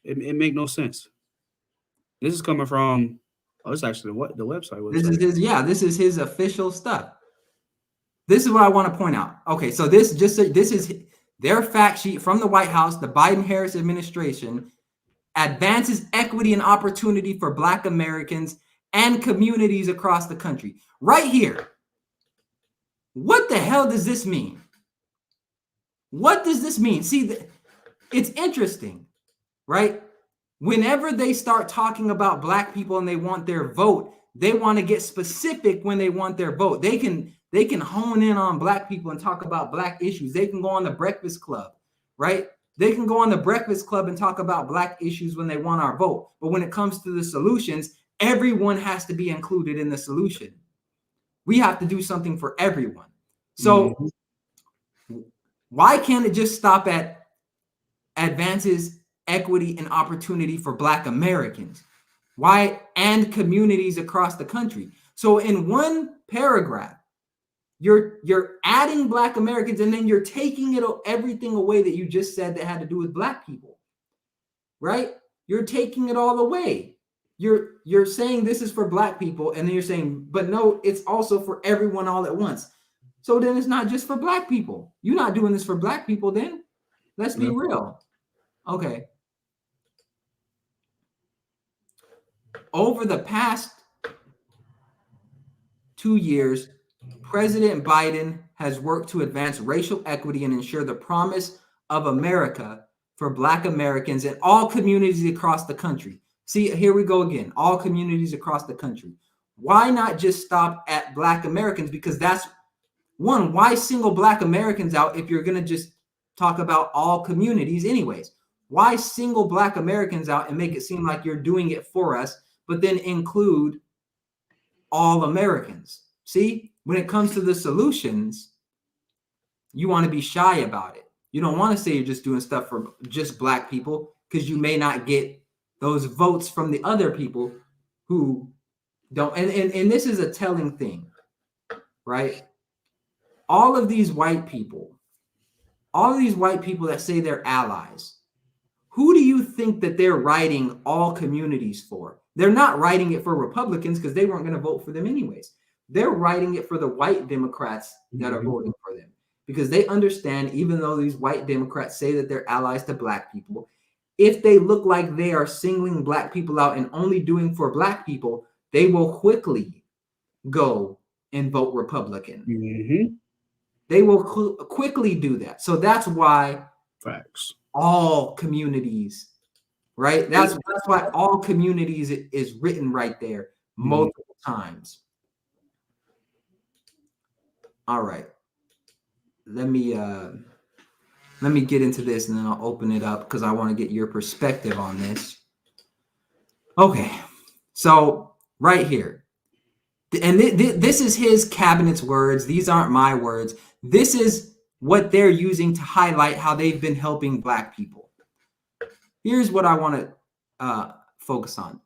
It make no sense. This is coming from it's actually the website. This is his official stuff. This is what I want to point out. Okay, so this is their fact sheet from the White House. The Biden-Harris administration advances equity and opportunity for Black Americans and communities across the country. Right here. What the hell does this mean? What does this mean? See, it's interesting, right? Whenever they start talking about Black people and they want their vote, they want to get specific when they want their vote. They can hone in on Black people and talk about Black issues. They can go on the Breakfast Club, right? They can go on the Breakfast Club and talk about Black issues when they want our vote. But when it comes to the solutions, everyone has to be included in the solution. We have to do something for everyone. So why can't it just stop at advances equity and opportunity for Black Americans? Why? And communities across the country. So in one paragraph, you're adding Black Americans, and then you're taking everything away that you just said that had to do with Black people, right? You're taking it all away. You're saying this is for Black people, and then you're saying, but no, it's also for everyone all at once. So then it's not just for Black people. You're not doing this for Black people then. Let's be real. Okay. Over the past 2 years, President Biden has worked to advance racial equity and ensure the promise of America for Black Americans in all communities across the country. See, here we go again. All communities across the country. Why not just stop at Black Americans? Because that's one, why single Black Americans out if you're going to just talk about all communities anyways? Why single Black Americans out and make it seem like you're doing it for us, but then include all Americans? See, when it comes to the solutions, you want to be shy about it. You don't want to say you're just doing stuff for just Black people because you may not get those votes from the other people who don't. And this is a telling thing, right? All of these white people that say they're allies, who do you think that they're writing all communities for? They're not writing it for Republicans because they weren't going to vote for them anyways. They're writing it for the white Democrats that are voting for them because they understand, even though these white Democrats say that they're allies to Black people, if they look like they are singling Black people out and only doing for Black people, they will quickly go and vote Republican. Mm-hmm. They will quickly do that. So that's why Facts. all communities, right? That's why all communities is written right there multiple times. All right. Let me get into this and then I'll open it up because I want to get your perspective on this. Okay. So right here. And this is his cabinet's words. These aren't my words. This is what they're using to highlight how they've been helping Black people. Here's what I want to focus on.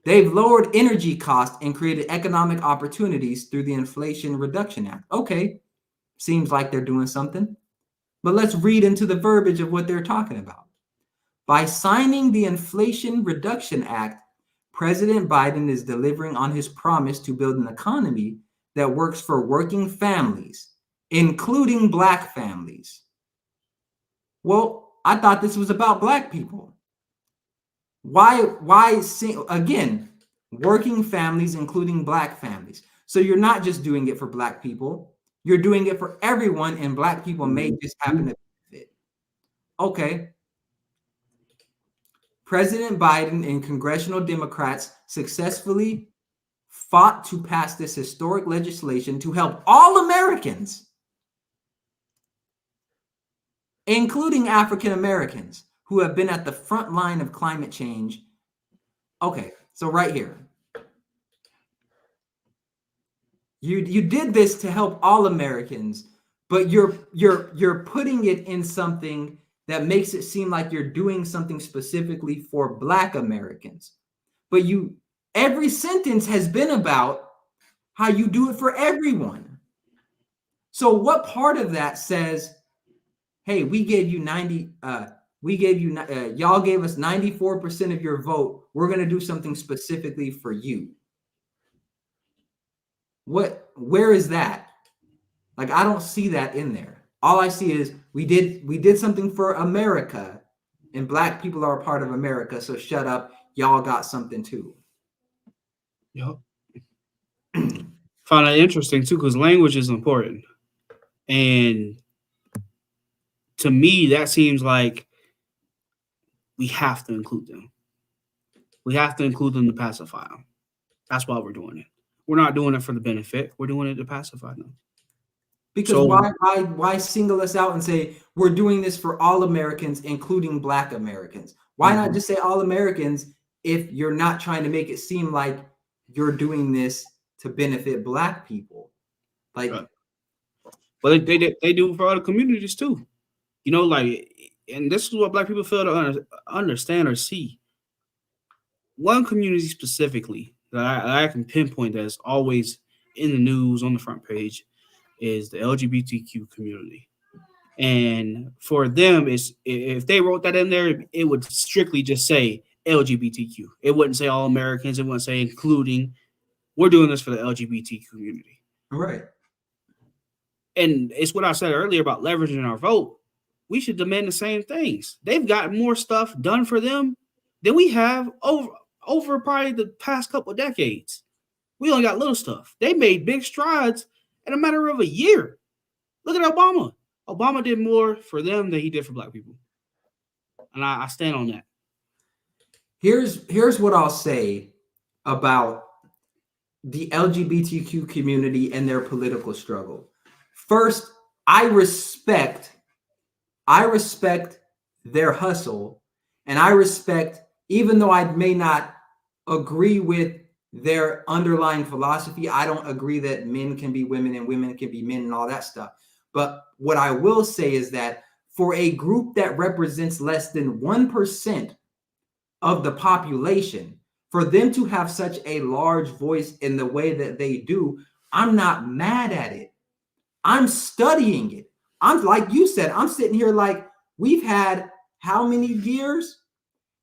They've lowered energy costs and created economic opportunities through the Inflation Reduction Act. Okay, seems like they're doing something. But let's read into the verbiage of what they're talking about. By signing the Inflation Reduction Act, President Biden is delivering on his promise to build an economy that works for working families, including Black families. Well, I thought this was about Black people. Why again, working families, including Black families. So you're not just doing it for Black people, you're doing it for everyone, and Black people may just happen to benefit. Okay. President Biden and congressional Democrats successfully fought to pass this historic legislation to help all Americans, including African Americans, who have been at the front line of climate change. Okay, so right here. You did this to help all Americans, but you're putting it in something that makes it seem like you're doing something specifically for Black Americans. But every sentence has been about how you do it for everyone. So what part of that says, hey, y'all gave us 94% of your vote. We're going to do something specifically for you. Where is that? Like, I don't see that in there. All I see is we did something for America, and Black people are a part of America. So shut up. Y'all got something too. Yep. Found that interesting too, because language is important. And to me, that seems like we have to include them. We have to include them to pacify them. That's why we're doing it. We're not doing it for the benefit. We're doing it to pacify them. Because why single us out and say we're doing this for all Americans, including Black Americans? Why not just say all Americans if you're not trying to make it seem like you're doing this to benefit Black people? Like, well, they do for other communities too. You know, like, and this is what Black people fail to understand or see. One community specifically that I can pinpoint that's always in the news on the front page is the LGBTQ community. And for them, if they wrote that in there, it would strictly just say LGBTQ. It wouldn't say all Americans. It wouldn't say including. We're doing this for the LGBT community. Right. And it's what I said earlier about leveraging our vote. We should demand the same things. They've got more stuff done for them than we have over probably the past couple of decades. We only got little stuff. They made big strides in a matter of a year. Look at Obama. Obama did more for them than he did for Black people. And I stand on that. Here's what I'll say about the LGBTQ community and their political struggle. First, I respect their hustle, and I respect, even though I may not agree with their underlying philosophy, I don't agree that men can be women and women can be men and all that stuff. But what I will say is that for a group that represents less than 1% of the population, for them to have such a large voice in the way that they do, I'm not mad at it. I'm studying it. I'm like you said, I'm sitting here like we've had how many years?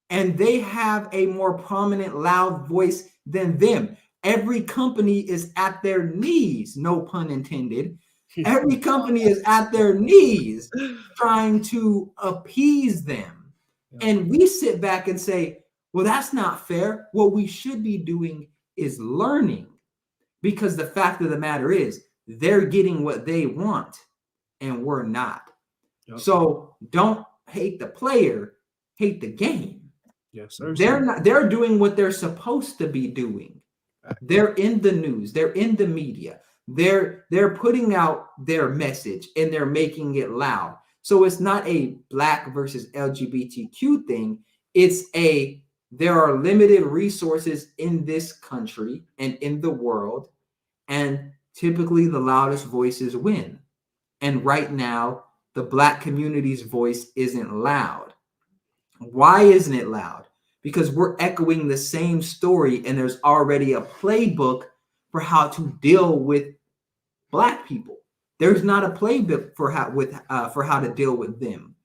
And they have a more prominent, loud voice than them. Every company is at their knees, no pun intended. Every company is at their knees trying to appease them. And we sit back and say, well, that's not fair. What we should be doing is learning, because the fact of the matter is they're getting what they want and we're not. Yep. So don't hate the player, hate the game. Yes, sir. They're doing what they're supposed to be doing. They're in the news, they're in the media, they're putting out their message and they're making it loud. So it's not a Black versus LGBTQ thing. It's there are limited resources in this country and in the world, and typically the loudest voices win. And right now, the Black community's voice isn't loud. Why isn't it loud? Because we're echoing the same story, and there's already a playbook for how to deal with Black people. There's not a playbook for how to deal with them.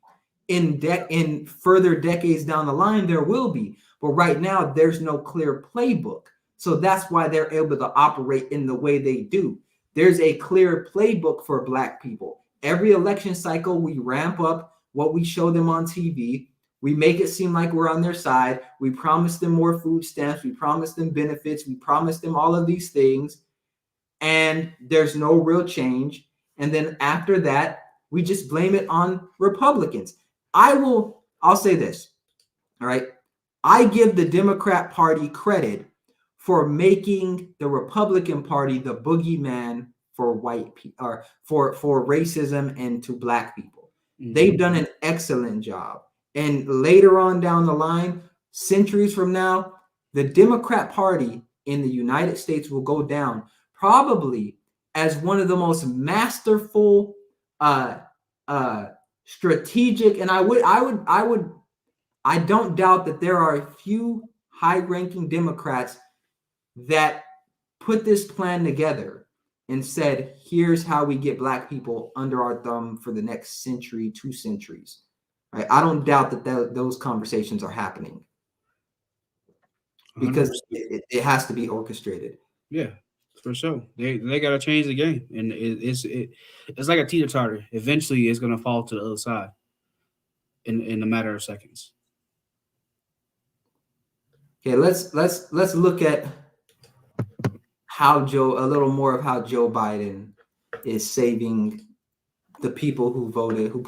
In further decades down the line, there will be, but right now there's no clear playbook. So that's why they're able to operate in the way they do. There's a clear playbook for Black people. Every election cycle, we ramp up what we show them on TV. We make it seem like we're on their side. We promise them more food stamps. We promise them benefits. We promise them all of these things. And there's no real change. And then after that, we just blame it on Republicans. I'll say this. All right. I give the Democrat Party credit for making the Republican Party the boogeyman for white people, or for racism and to Black people. Mm-hmm. They've done an excellent job. And later on down the line, centuries from now, the Democrat Party in the United States will go down probably as one of the most masterful, strategic. And I don't doubt that there are a few high-ranking Democrats that put this plan together and said, here's how we get Black people under our thumb for the next century, 2 centuries. Right? I don't doubt that those conversations are happening, because it has to be orchestrated. Yeah, for sure. They got to change the game, and it's like a teeter-totter. Eventually, it's going to fall to the other side in a matter of seconds. Okay, let's look at a little more of how Joe Biden is saving the people who voted, who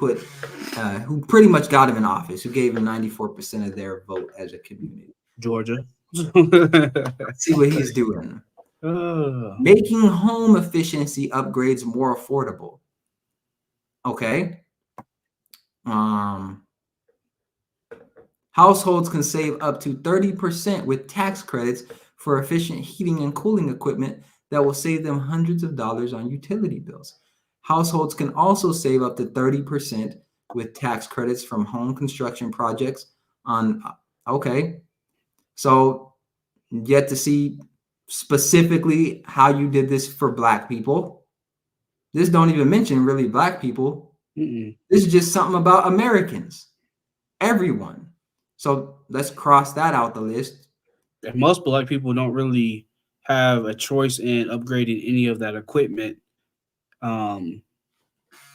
pretty much got him in office, who gave him 94% of their vote as a community. Georgia. See what he's doing. Making home efficiency upgrades more affordable. Okay. Households can save up to 30% with tax credits for efficient heating and cooling equipment that will save them hundreds of dollars on utility bills. Households can also save up to 30% with tax credits from home construction projects okay. So yet to see specifically how you did this for Black people. This don't even mention really Black people. Mm-mm. This is just something about Americans, everyone. So let's cross that out the list. Most Black people don't really have a choice in upgrading any of that equipment. I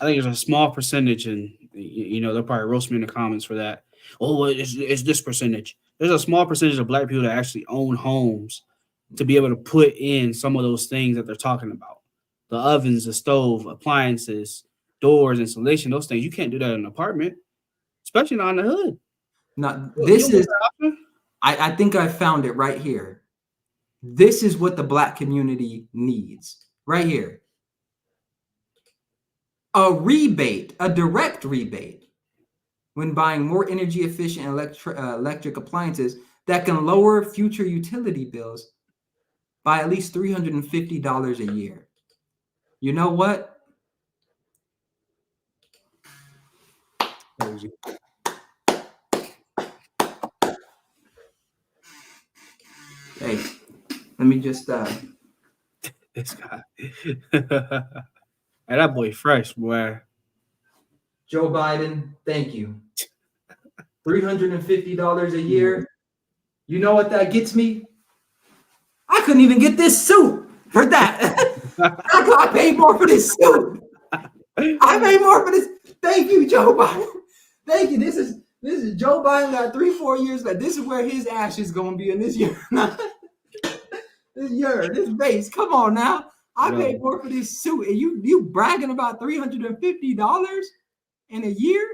think there's a small percentage, and they'll probably roast me in the comments for that. Oh, it's this percentage. There's a small percentage of Black people that actually own homes to be able to put in some of those things that they're talking about. The ovens, the stove, appliances, doors, insulation, those things. You can't do that in an apartment, especially not in the hood. Now, I think I found it right here. This is what the Black community needs right here. A rebate, a direct rebate when buying more energy efficient electric appliances that can lower future utility bills by at least $350 a year. You know what? crazy. Hey, let me just This guy. Hey, that boy fresh, boy. Joe Biden, thank you. $350 a year. You know what that gets me? I couldn't even get this suit for that. I paid more for this suit. I paid more for this. Thank you, Joe Biden. Thank you. This is Joe Biden got 3-4 years left. This is where his ash is gonna be in this year. This base. Come on now. I paid more for this suit, and you bragging about $350 in a year?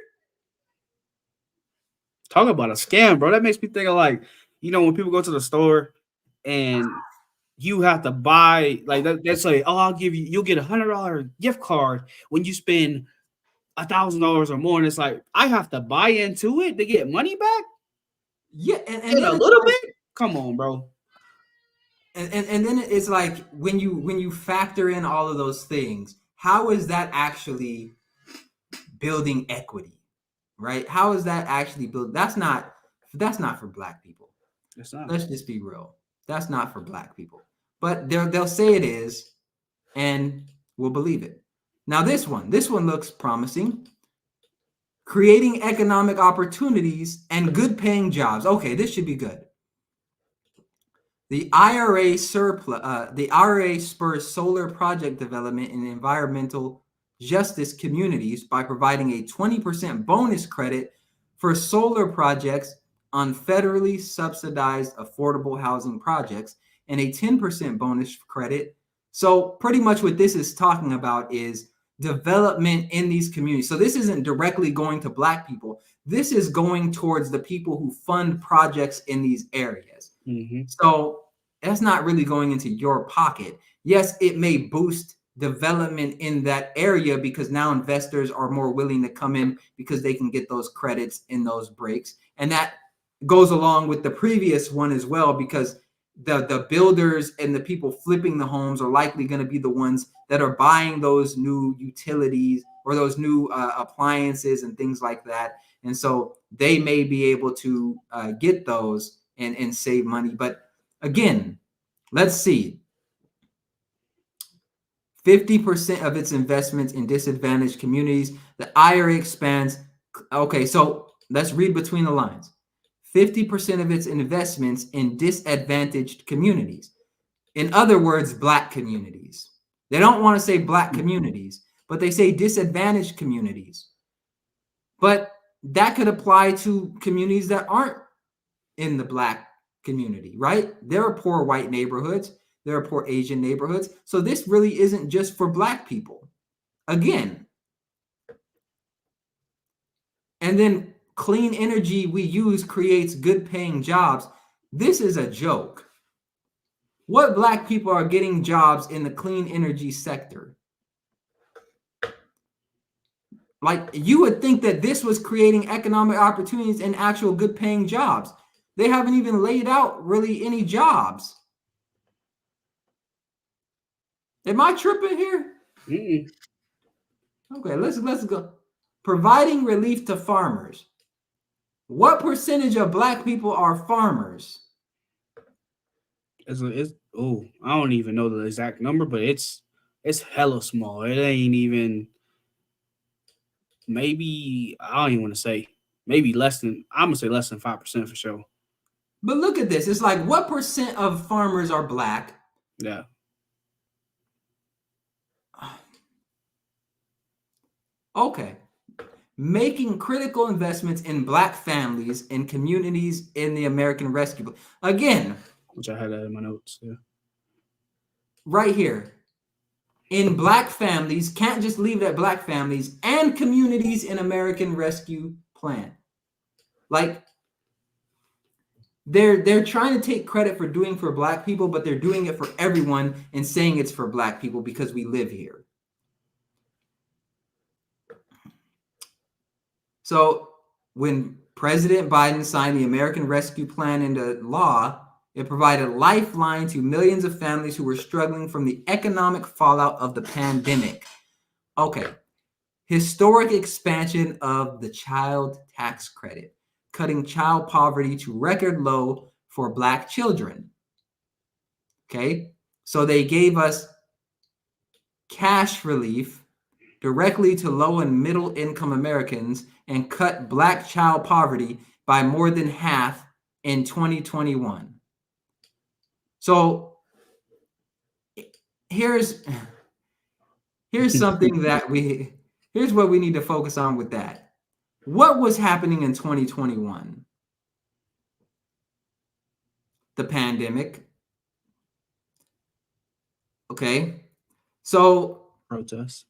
Talk about a scam, bro. That makes me think of, like, you know, when people go to the store and you have to buy, like, they say, oh, you'll get $100 gift card when you spend $1,000 or more. And it's like, I have to buy into it to get money back? Yeah, and a little bit? Come on, bro. And then it's like when you factor in all of those things, how is that actually building equity? Right? How is that actually built? That's not for Black people. It's not. Let's just be real. That's not for Black people. But they'll say it is, and we'll believe it. Now this one looks promising. Creating economic opportunities and good paying jobs. Okay, this should be good. The IRA spurs solar project development in environmental justice communities by providing a 20% bonus credit for solar projects on federally subsidized affordable housing projects and a 10% bonus credit. So pretty much what this is talking about is development in these communities. So this isn't directly going to Black people. This is going towards the people who fund projects in these areas. Mm-hmm. So that's not really going into your pocket. Yes, it may boost development in that area because now investors are more willing to come in because they can get those credits in those breaks. And that goes along with the previous one as well, because the builders and the people flipping the homes are likely going to be the ones that are buying those new utilities or those new appliances and things like that. And so they may be able to get those and save money. But again, let's see. 50% of its investments in disadvantaged communities. The IRA expands. Okay, so let's read between the lines. 50% of its investments in disadvantaged communities. In other words, Black communities. They don't want to say Black communities, but they say disadvantaged communities. But that could apply to communities that aren't in the Black community, right? There are poor white neighborhoods. There are poor Asian neighborhoods. So this really isn't just for Black people. Again. And then clean energy we use creates good paying jobs. This is a joke. What Black people are getting jobs in the clean energy sector? Like, you would think that this was creating economic opportunities and actual good paying jobs. They haven't even laid out really any jobs. Am I tripping here? Mm-mm. Okay, let's go. Providing relief to farmers. What percentage of Black people are farmers? I don't even know the exact number, but it's hella small. It ain't even, maybe, I don't even want to say, maybe I'm gonna say less than 5% for sure. But look at this. It's like, what percent of farmers are Black? Yeah. Okay. Making critical investments in Black families and communities in the American Rescue. Again, which I had that in my notes. Yeah. Right here. In Black families, can't just leave it at Black families and communities in American Rescue Plan. Like, they're trying to take credit for doing for Black people, but they're doing it for everyone and saying it's for Black people because we live here. So when President Biden signed the American Rescue Plan into law, it provided a lifeline to millions of families who were struggling from the economic fallout of the pandemic. Okay. historic expansion of the child tax credit, cutting child poverty to record low for Black children. Okay, so they gave us cash relief directly to low and middle income Americans and cut Black child poverty by more than half in 2021. So here's something that here's what we need to focus on with that. What was happening in 2021? The pandemic. Okay. So protest.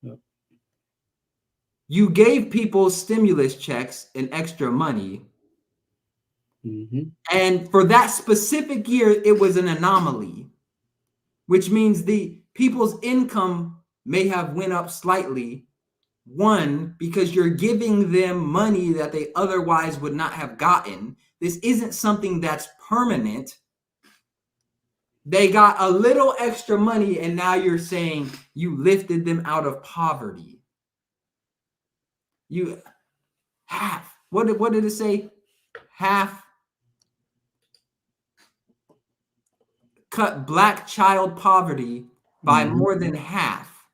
Yep. You gave people stimulus checks and extra money. And for that specific year, it was an anomaly, which means the people's income may have went up slightly. One, because you're giving them money that they otherwise would not have gotten. This isn't something that's permanent. They got a little extra money, and now you're saying you lifted them out of poverty. You half. What did it say? Half cut Black child poverty by more than half.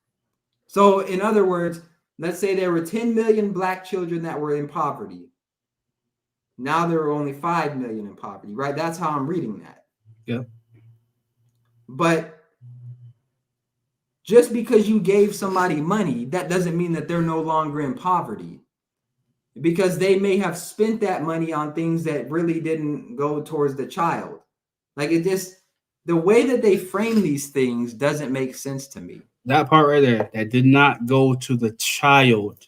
So in other words, let's say there were 10 million Black children that were in poverty. Now there are only 5 million in poverty, right? That's how I'm reading that. Yeah. But just because you gave somebody money, that doesn't mean that they're no longer in poverty. Because they may have spent that money on things that really didn't go towards the child. Like the way that they frame these things doesn't make sense to me. That part right there, that did not go to the child.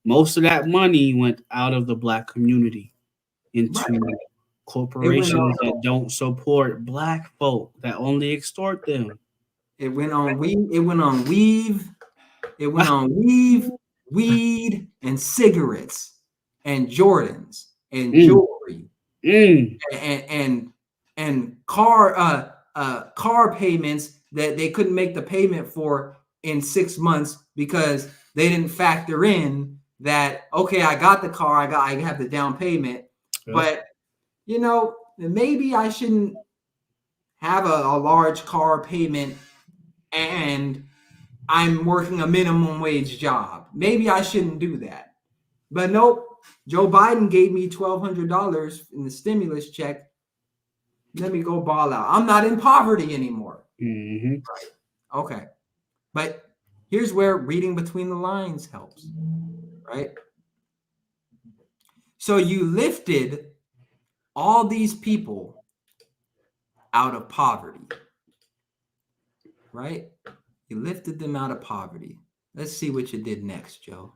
Most of that money went out of the Black community into corporations that don't support Black folk, that only extort them. It went on weed. It went on weave. It went on weed, and cigarettes, and Jordans, and jewelry, and car payments that they couldn't make the payment for in 6 months because they didn't factor in that, okay, I got the car, I have the down payment, but maybe I shouldn't have a large car payment and I'm working a minimum wage job. Maybe I shouldn't do that. But nope, Joe Biden gave me $1,200 in the stimulus check. Let me go ball out. I'm not in poverty anymore. Right. Okay. But here's where reading between the lines helps, right? So you lifted all these people out of poverty, right? You lifted them out of poverty. Let's see what you did next, Joe.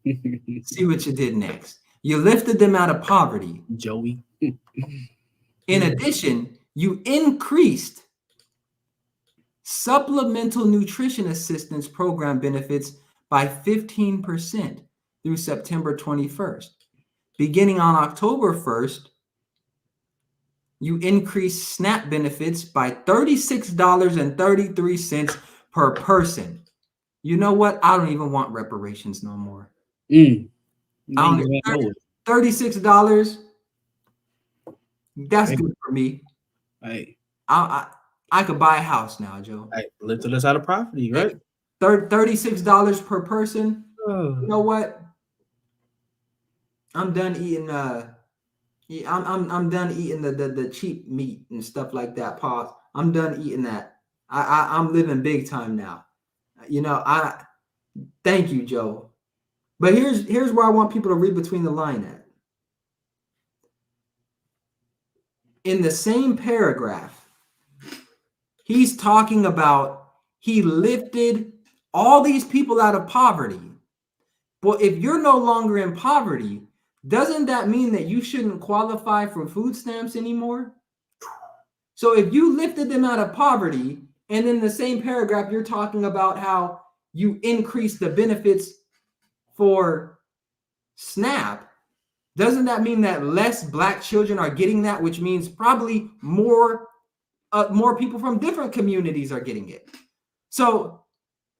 See what you did next. You lifted them out of poverty. Joey. In addition, you increased supplemental nutrition assistance program benefits by 15% through September 21st. Beginning on October 1st, you increased SNAP benefits by $36.33 per person. You know what? I don't even want reparations no more. $36. That's good for me. Hey, I could buy a house now, Joe. Hey, lifted us out of poverty, right? $36 per person. You know what? I'm done eating. I'm done eating the cheap meat and stuff like that. Pause. I'm done eating that. I'm living big time now. Thank you, Joe. But here's where I want people to read between the line at. In the same paragraph, he's talking about he lifted all these people out of poverty. Well, if you're no longer in poverty, doesn't that mean that you shouldn't qualify for food stamps anymore? So if you lifted them out of poverty, and in the same paragraph, you're talking about how you increase the benefits for SNAP, doesn't that mean that less Black children are getting that, which means probably more people from different communities are getting it? So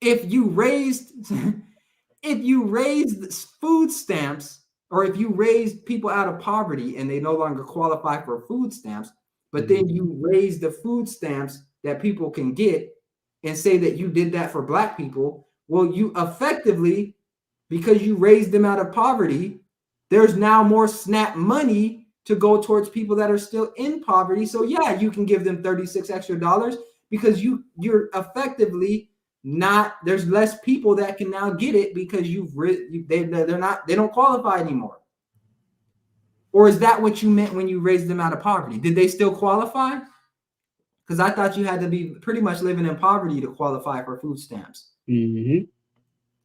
if you raised food stamps, or if you raised people out of poverty and they no longer qualify for food stamps, but then you raise the food stamps that people can get and say that you did that for Black people, well, you effectively, because you raised them out of poverty, there's now more SNAP money to go towards people that are still in poverty. So yeah, you can give them $36 extra because you're effectively not, there's less people that can now get it because they don't qualify anymore. Or is that what you meant when you raised them out of poverty? Did they still qualify? Because I thought you had to be pretty much living in poverty to qualify for food stamps. Mm-hmm.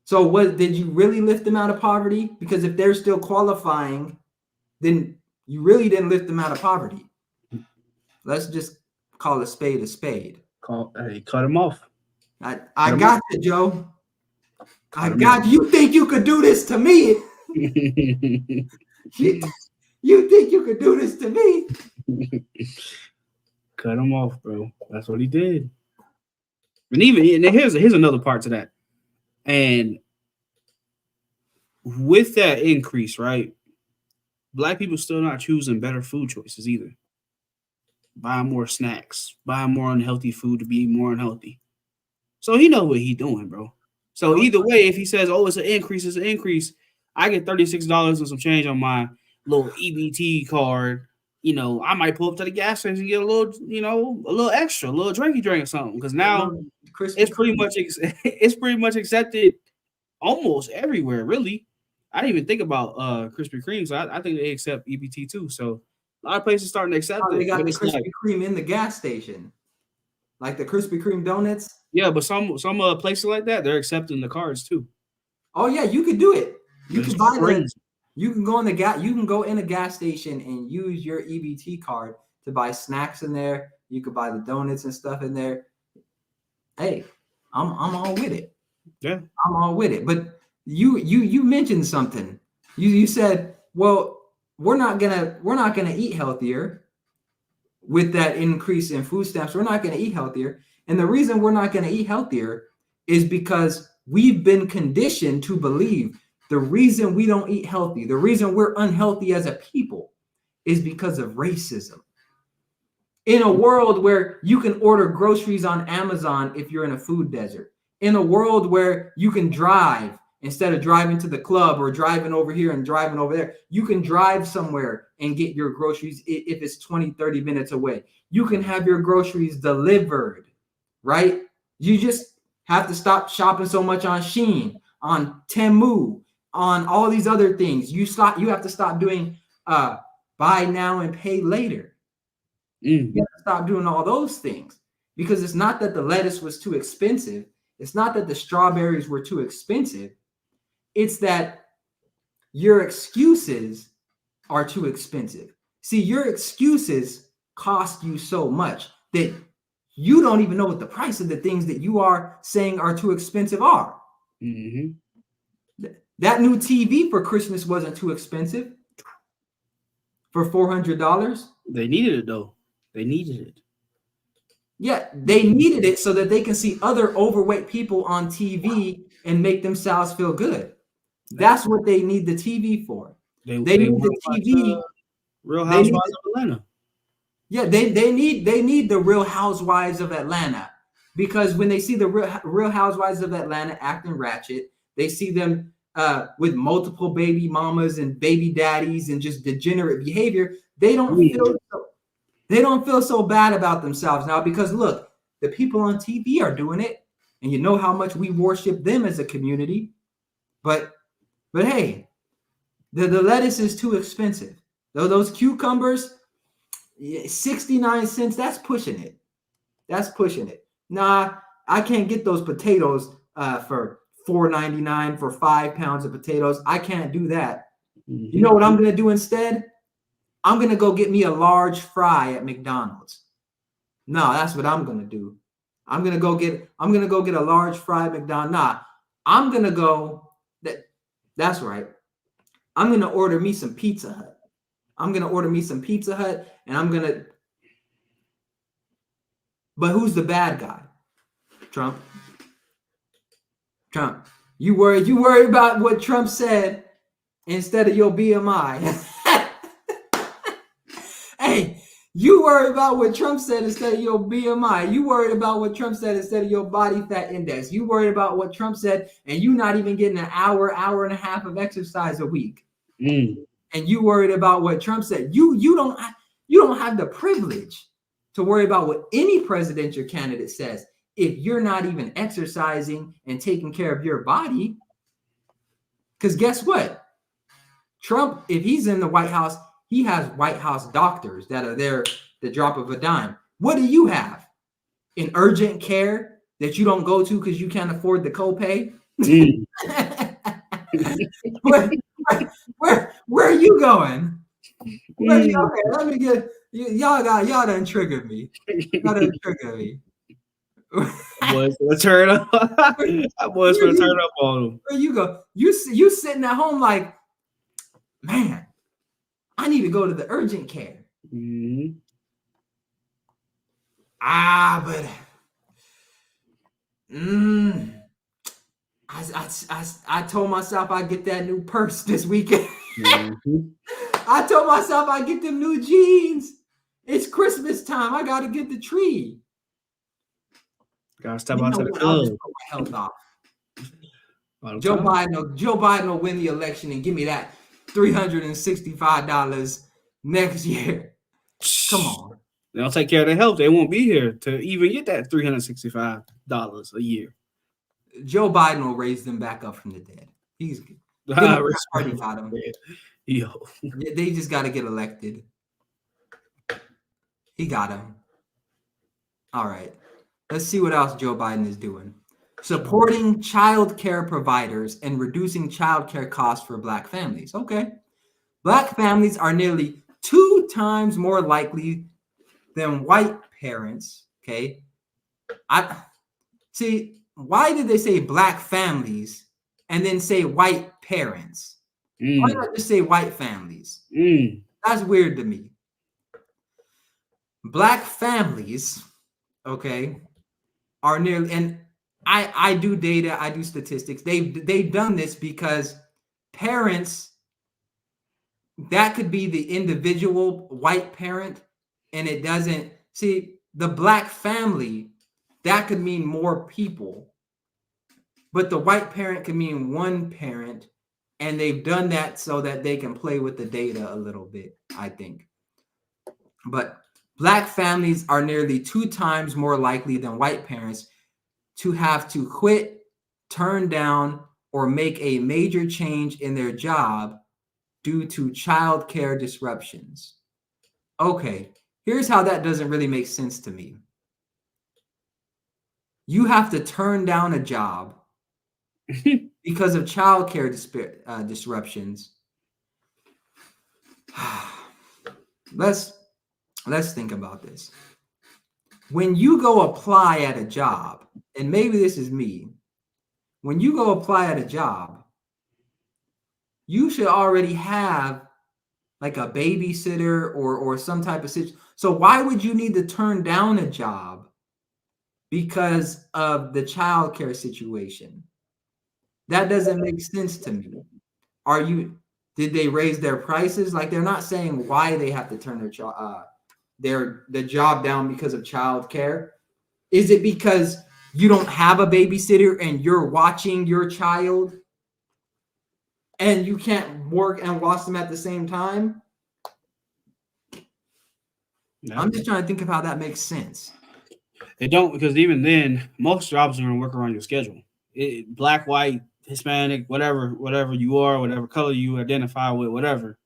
So what, did you really lift them out of poverty? Because if they're still qualifying, then you really didn't lift them out of poverty. Let's just call a spade a spade. Cut them off. I got you, Joe. I got you. You think you could do this to me? You think you could do this to me? Cut him off, bro. That's what he did. And here's another part to that. And with that increase, right? Black people still not choosing better food choices either. Buying more snacks, buying more unhealthy food to be more unhealthy. So he know what he doing, bro. So either way, if he says, "Oh, it's an increase," I get $36 and some change on my little EBT card. You know, I might pull up to the gas station and get a little extra, a little drinky drink or something. Because now it's pretty much accepted almost everywhere, really. I didn't even think about Krispy Kreme, so I think they accept EBT too. So a lot of places starting to accept it. They got the Krispy Kreme in the gas station, like the Krispy Kreme donuts. Yeah, but some places like that, they're accepting the cards too. Oh yeah, you could do it. You can buy the. You can go in the gas. You can go in a gas station and use your EBT card to buy snacks in there. You could buy the donuts and stuff in there. Hey, I'm all with it. Yeah, I'm all with it. But you mentioned something. You said, well, we're not gonna eat healthier with that increase in food stamps. We're not gonna eat healthier, and the reason we're not gonna eat healthier is because we've been conditioned to believe the reason we don't eat healthy, the reason we're unhealthy as a people, is because of racism. In a world where you can order groceries on Amazon if you're in a food desert, in a world where you can drive instead of driving to the club or driving over here and driving over there, you can drive somewhere and get your groceries if it's 20, 30 minutes away. You can have your groceries delivered, right? You just have to stop shopping so much on Shein, on Temu, on all these other things. You have to stop doing buy now and pay later. You have to stop doing all those things, because it's not that the lettuce was too expensive. It's not that the strawberries were too expensive. It's that your excuses are too expensive. See, your excuses cost you so much that you don't even know what the price of the things that you are saying are too expensive are. Mm-hmm. That new TV for Christmas wasn't too expensive. For $400. They needed it though. They needed it. Yeah, they needed it so that they can see other overweight people on TV and make themselves feel good. That's what they need the TV for. They need the TV. Real Housewives of Atlanta. Yeah, they need the Real Housewives of Atlanta, because when they see the Real Housewives of Atlanta acting ratchet, they see them with multiple baby mamas and baby daddies and just degenerate behavior. They don't feel so bad about themselves now, because look, the people on TV are doing it, and you know how much we worship them as a community. But hey, the lettuce is too expensive. Though those cucumbers, 69 cents, that's pushing it. That's pushing it. Nah, I can't get those potatoes for $4.99 for 5 pounds of potatoes. I can't do that. Mm-hmm. You know what I'm gonna do instead? I'm gonna go get me a large fry at McDonald's. No, that's what I'm gonna do. I'm gonna go get a large fry at McDonald's. Nah, I'm gonna go. That's right. I'm gonna order me some Pizza Hut. And I'm gonna. But who's the bad guy? Trump. Trump, you worry about what Trump said instead of your BMI. Hey, you worry about what Trump said instead of your BMI. You worried about what Trump said instead of your body fat index. You worried about what Trump said, and you not even getting an hour and a half of exercise a week. And you worried about what Trump said. You don't have the privilege to worry about what any presidential candidate says if you're not even exercising and taking care of your body. Because guess what? Trump, if he's in the White House, he has White House doctors that are there the drop of a dime. What do you have? An urgent care that you don't go to because you can't afford the copay? Where are you going? Okay, let me get y'all done triggered me. Y'all done triggered me. I was gonna turn up. I was gonna turn up on him. Where you go? You sitting at home like, man, I need to go to the urgent care. But I told myself I'd get that new purse this weekend. I told myself I'd get them new jeans. It's Christmas time. I gotta get the tree. Gotta step out to the club. I'll just put my health off. Joe Biden will win the election and give me that $365 next year. Come on. They don't take care of their health. They won't be here to even get that $365 a year. Joe Biden will raise them back up from the dead. He's already got him. Yo. They just got to get elected. He got him. All right. Let's see what else Joe Biden is doing. Supporting child care providers and reducing child care costs for Black families. Okay. Black families are nearly 2 times more likely than white parents. Okay. I see. Why did they say Black families and then say white parents? Why not just say white families? That's weird to me. Black families, okay, are nearly, and I do data, I do statistics. They've done this because parents, that could be the individual white parent, and it doesn't, see, the Black family, that could mean more people. But the white parent can mean one parent, and they've done that so that they can play with the data a little bit, I think. But Black families are nearly 2 times more likely than white parents to have to quit, turn down, or make a major change in their job due to child care disruptions. Okay, here's how that doesn't really make sense to me. You have to turn down a job because of childcare disruptions. Let's think about this. When you go apply at a job, and maybe this is me, when you go apply at a job, you should already have like a babysitter or some type of situation. So why would you need to turn down a job because of the childcare situation? That doesn't make sense to me. Did they raise their prices? Like, they're not saying why they have to turn their job down because of childcare. Is it because you don't have a babysitter and you're watching your child and you can't work and watch them at the same time? No. I'm just trying to think of how that makes sense. They don't, because even then, most jobs are going to work around your schedule. Black, white, Hispanic, whatever you are, whatever color you identify with, whatever.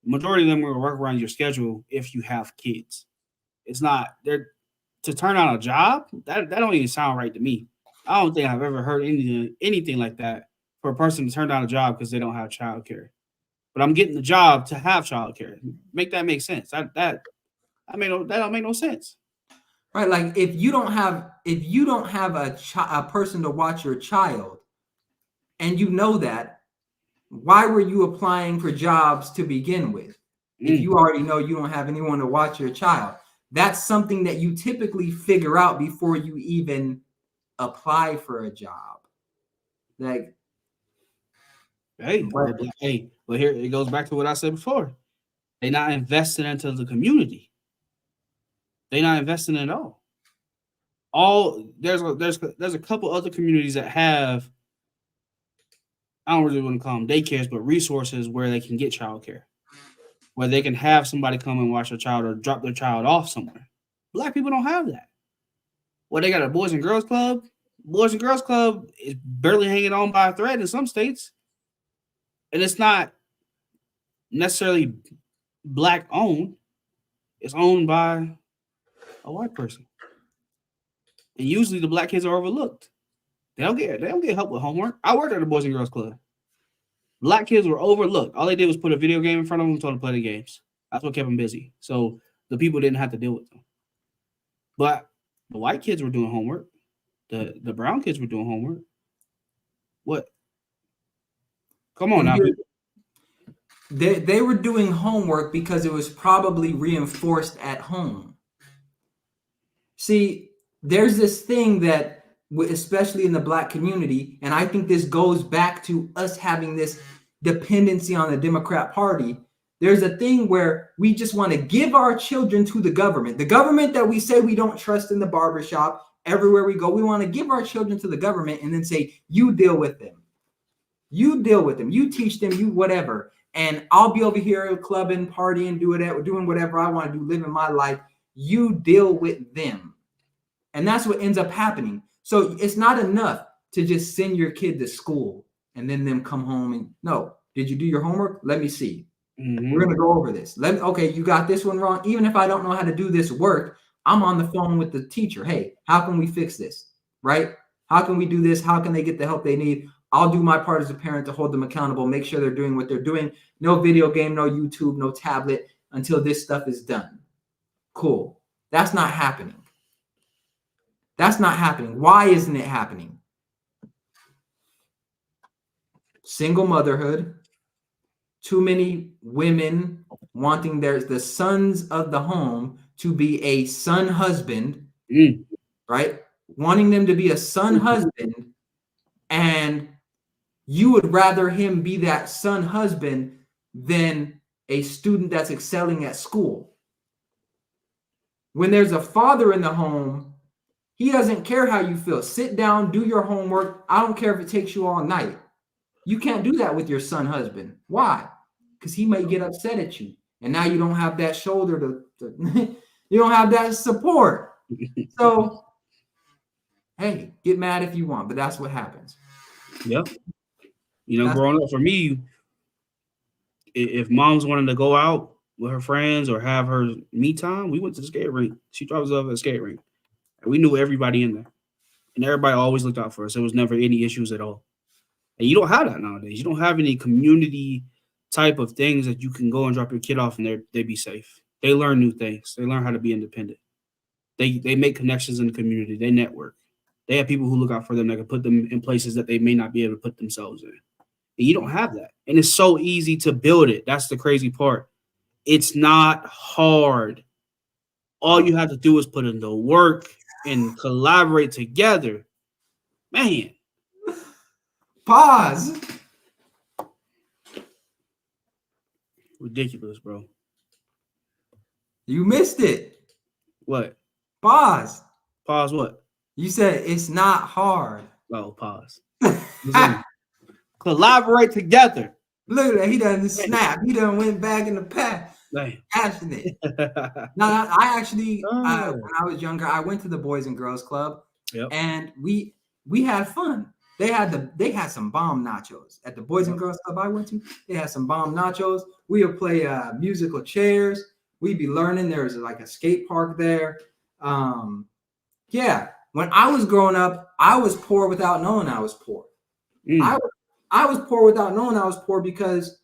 Majority of them will work around your schedule if you have kids. It's not there to turn on a job. That don't even sound right to me. I don't think I've ever heard anything like that for a person to turn down a job because they don't have childcare. But I'm getting the job to have childcare. Make that make sense. That don't make no sense. Right, like if you don't have a person to watch your child, and you know that, why were you applying for jobs to begin with? If you already know you don't have anyone to watch your child, that's something that you typically figure out before you even apply for a job. Like, Hey, but but here it goes back to what I said before. They're not investing into the community. They're not investing at all. There's a couple other communities that have, I don't really want to call them daycares, but resources where they can get childcare, where they can have somebody come and watch their child or drop their child off somewhere. Black people don't have that. Well, they got a Boys and Girls Club. Boys and Girls Club is barely hanging on by a thread in some states. And it's not necessarily Black owned. It's owned by a white person. And usually the Black kids are overlooked. They don't get help with homework. I worked at a Boys and Girls Club. Black kids were overlooked. All they did was put a video game in front of them and told them to play the games. That's what kept them busy. So the people didn't have to deal with them. But the white kids were doing homework. The brown kids were doing homework. What? Come on now. They were doing homework because it was probably reinforced at home. See, there's this thing that, especially in the Black community, and I think this goes back to us having this dependency on the Democrat Party. There's a thing where we just want to give our children to the government that we say we don't trust in the barbershop. Everywhere we go, we want to give our children to the government and then say, you deal with them. You deal with them. You teach them, you whatever. And I'll be over here clubbing, partying, doing whatever I want to do, living my life. You deal with them. And that's what ends up happening. So it's not enough to just send your kid to school and then them come home and, no, did you do your homework? Let me see. We're going to go over this. Okay, you got this one wrong. Even if I don't know how to do this work, I'm on the phone with the teacher. Hey, how can we fix this? Right? How can we do this? How can they get the help they need? I'll do my part as a parent to hold them accountable, make sure they're doing what they're doing. No video game, no YouTube, no tablet until this stuff is done. Cool. That's not happening. That's not happening. Why isn't it happening? Single motherhood. Too many women wanting the sons of the home to be a son husband, right? Wanting them to be a son husband, and you would rather him be that son husband than a student that's excelling at school. When there's a father in the home, he doesn't care how you feel. Sit down, do your homework. I don't care if it takes you all night. You can't do that with your son husband. Why? Because he may get upset at you. And now you don't have that shoulder to you don't have that support. So, hey, get mad if you want, but that's what happens. Yep. Growing up for me, if mom's wanted to go out with her friends or have her me time, we went to the skate rink. She dropped us off at the skate rink. And we knew everybody in there. And everybody always looked out for us. There was never any issues at all. And you don't have that nowadays. You don't have any community type of things that you can go and drop your kid off and they be safe. They learn new things. They learn how to be independent. They make connections in the community. They network. They have people who look out for them that can put them in places that they may not be able to put themselves in. And you don't have that. And it's so easy to build it. That's the crazy part. It's not hard. All you have to do is put in the work and collaborate together. Man. Pause. Ridiculous, bro. You missed it. What? Pause. Pause what? You said it's not hard. Oh, pause. Collaborate together. Look at that. He done snap. He done went back in the past. Passionate. Now, I actually, when I was younger, I went to the Boys and Girls Club, and we had fun. They had some bomb nachos at the Boys and Girls Club I went to. They had some bomb nachos. We would play musical chairs. We'd be learning. There was like a skate park there. Yeah. When I was growing up, I was poor without knowing I was poor. I was poor without knowing I was poor because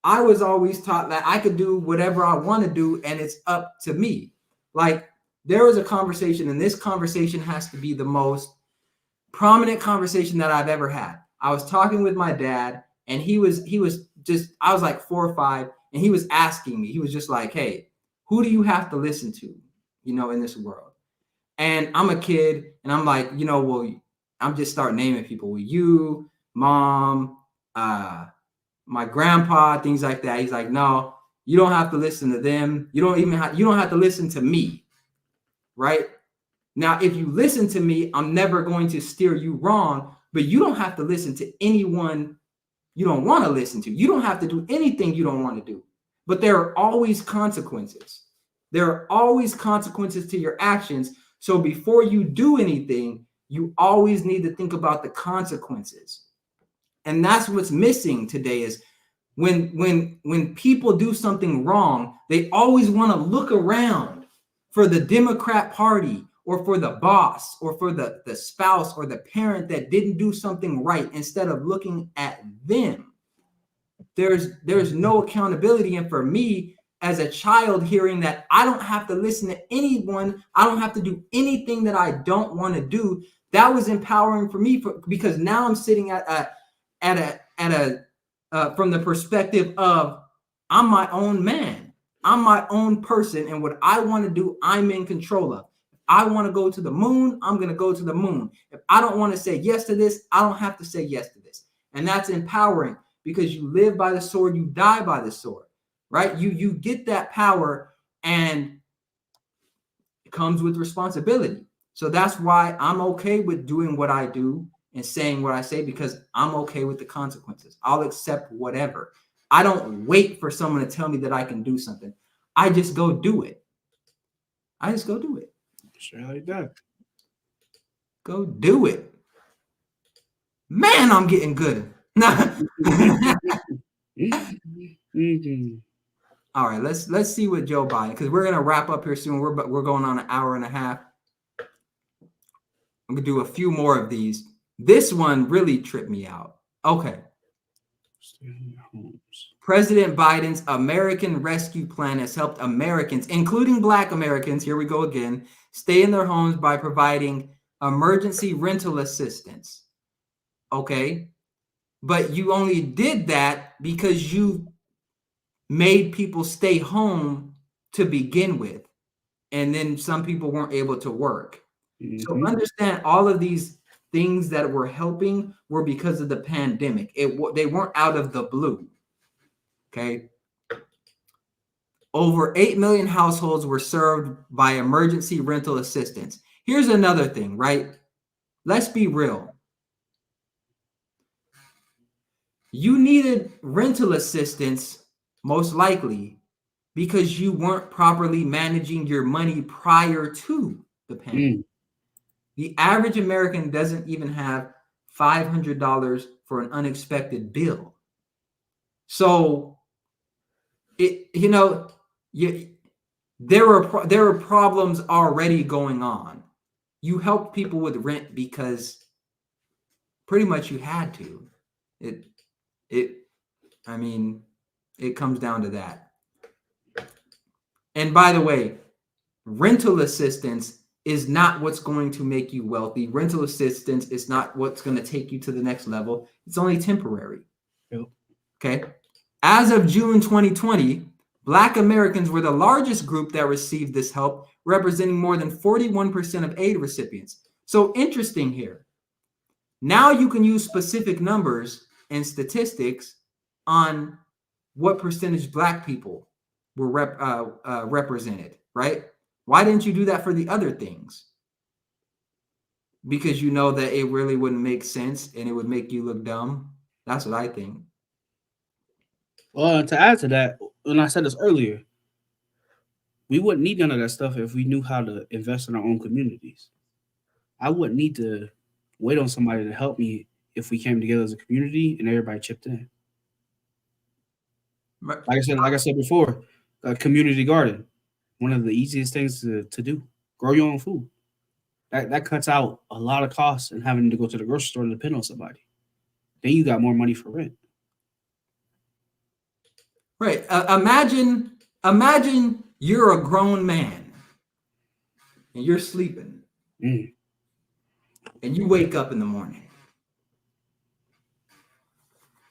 I was always taught that I could do whatever I want to do and it's up to me. Like there was a conversation, and this conversation has to be the most prominent conversation that I've ever had. I was talking with my dad, and he was just, I was like 4 or 5, and he was asking me, he was just like, hey, who do you have to listen to, in this world? And I'm a kid, and I'm like, well, I'm just start naming people. Well, you, mom, my grandpa, things like that. He's like, no, you don't have to listen to them. You don't have to listen to me, right? Now, if you listen to me, I'm never going to steer you wrong, but you don't have to listen to anyone you don't want to listen to. You don't have to do anything you don't want to do. But there are always consequences. There are always consequences to your actions. So before you do anything, you always need to think about the consequences. And that's what's missing today is when people do something wrong, they always want to look around for the Democrat Party or for the boss or for the spouse or the parent that didn't do something right instead of looking at them. There's no accountability. And for me, as a child, hearing that I don't have to listen to anyone, I don't have to do anything that I don't want to do, that was empowering for me because now I'm sitting from the perspective of I'm my own man. I'm my own person. And what I want to do, I'm in control of. If I want to go to the moon, I'm going to go to the moon. If I don't want to say yes to this, I don't have to say yes to this. And that's empowering because you live by the sword, you die by the sword, right? You get that power and it comes with responsibility. So that's why I'm okay with doing what I do and saying what I say because I'm okay with the consequences. I'll accept whatever. I don't wait for someone to tell me that I can do something. I just go do it. Straight like that. Go do it. Man, I'm getting good. Mm-hmm. All right, let's see what Joe Biden, because we're gonna wrap up here soon. We're going on an hour and a half. I'm gonna do a few more of these. This one really tripped me out. Okay. President Biden's American Rescue Plan has helped Americans, including Black Americans, here we go again, stay in their homes by providing emergency rental assistance. Okay. But you only did that because you made people stay home to begin with. And then some people weren't able to work. Mm-hmm. So understand all of these things that were helping were because of the pandemic. They weren't out of the blue. Okay. Over 8 million households were served by emergency rental assistance. Here's another thing, right? Let's be real. You needed rental assistance, most likely, because you weren't properly managing your money prior to the pandemic. The average American doesn't even have $500 for an unexpected bill. So, there were problems already going on. You helped people with rent because pretty much you had to. It comes down to that. And by the way, rental assistance is not what's going to make you wealthy. Rental assistance is not what's going to take you to the next level. It's only temporary. Yep. Okay. As of June 2020, Black Americans were the largest group that received this help, representing more than 41% of aid recipients. So interesting here. Now you can use specific numbers and statistics on what percentage Black people were represented, right? Why didn't you do that for the other things? Because you know that it really wouldn't make sense and it would make you look dumb. That's what I think. Well, to add to that, when I said this earlier, we wouldn't need none of that stuff if we knew how to invest in our own communities. I wouldn't need to wait on somebody to help me if we came together as a community and everybody chipped in. Like I said before, a community garden, one of the easiest things to do. Grow your own food. That cuts out a lot of costs and having to go to the grocery store to depend on somebody. Then you got more money for rent. Right. Imagine you're a grown man and you're sleeping. And you wake up in the morning.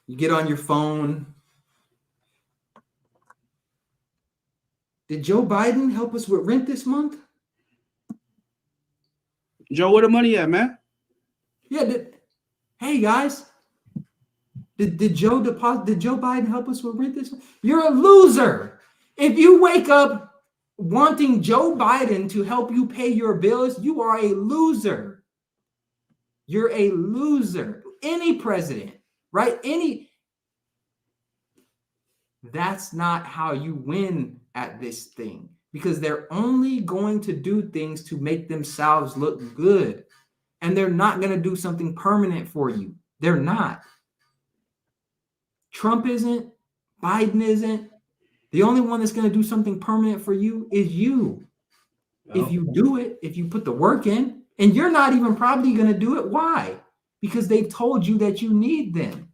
You get on your phone. Did Joe Biden help us with rent this month? Joe, where the money at, man? Yeah. Hey, guys, Did Joe Biden help us with this? You're a loser. If you wake up wanting Joe Biden to help you pay your bills, you are a loser. You're a loser. Any president, right? That's not how you win at this thing, because they're only going to do things to make themselves look good. And they're not going to do something permanent for you. They're not. Trump isn't. Biden isn't. The only one that's going to do something permanent for you is you. If you do it, if you put the work in, and you're not even probably going to do it. Why? Because they've told you that you need them.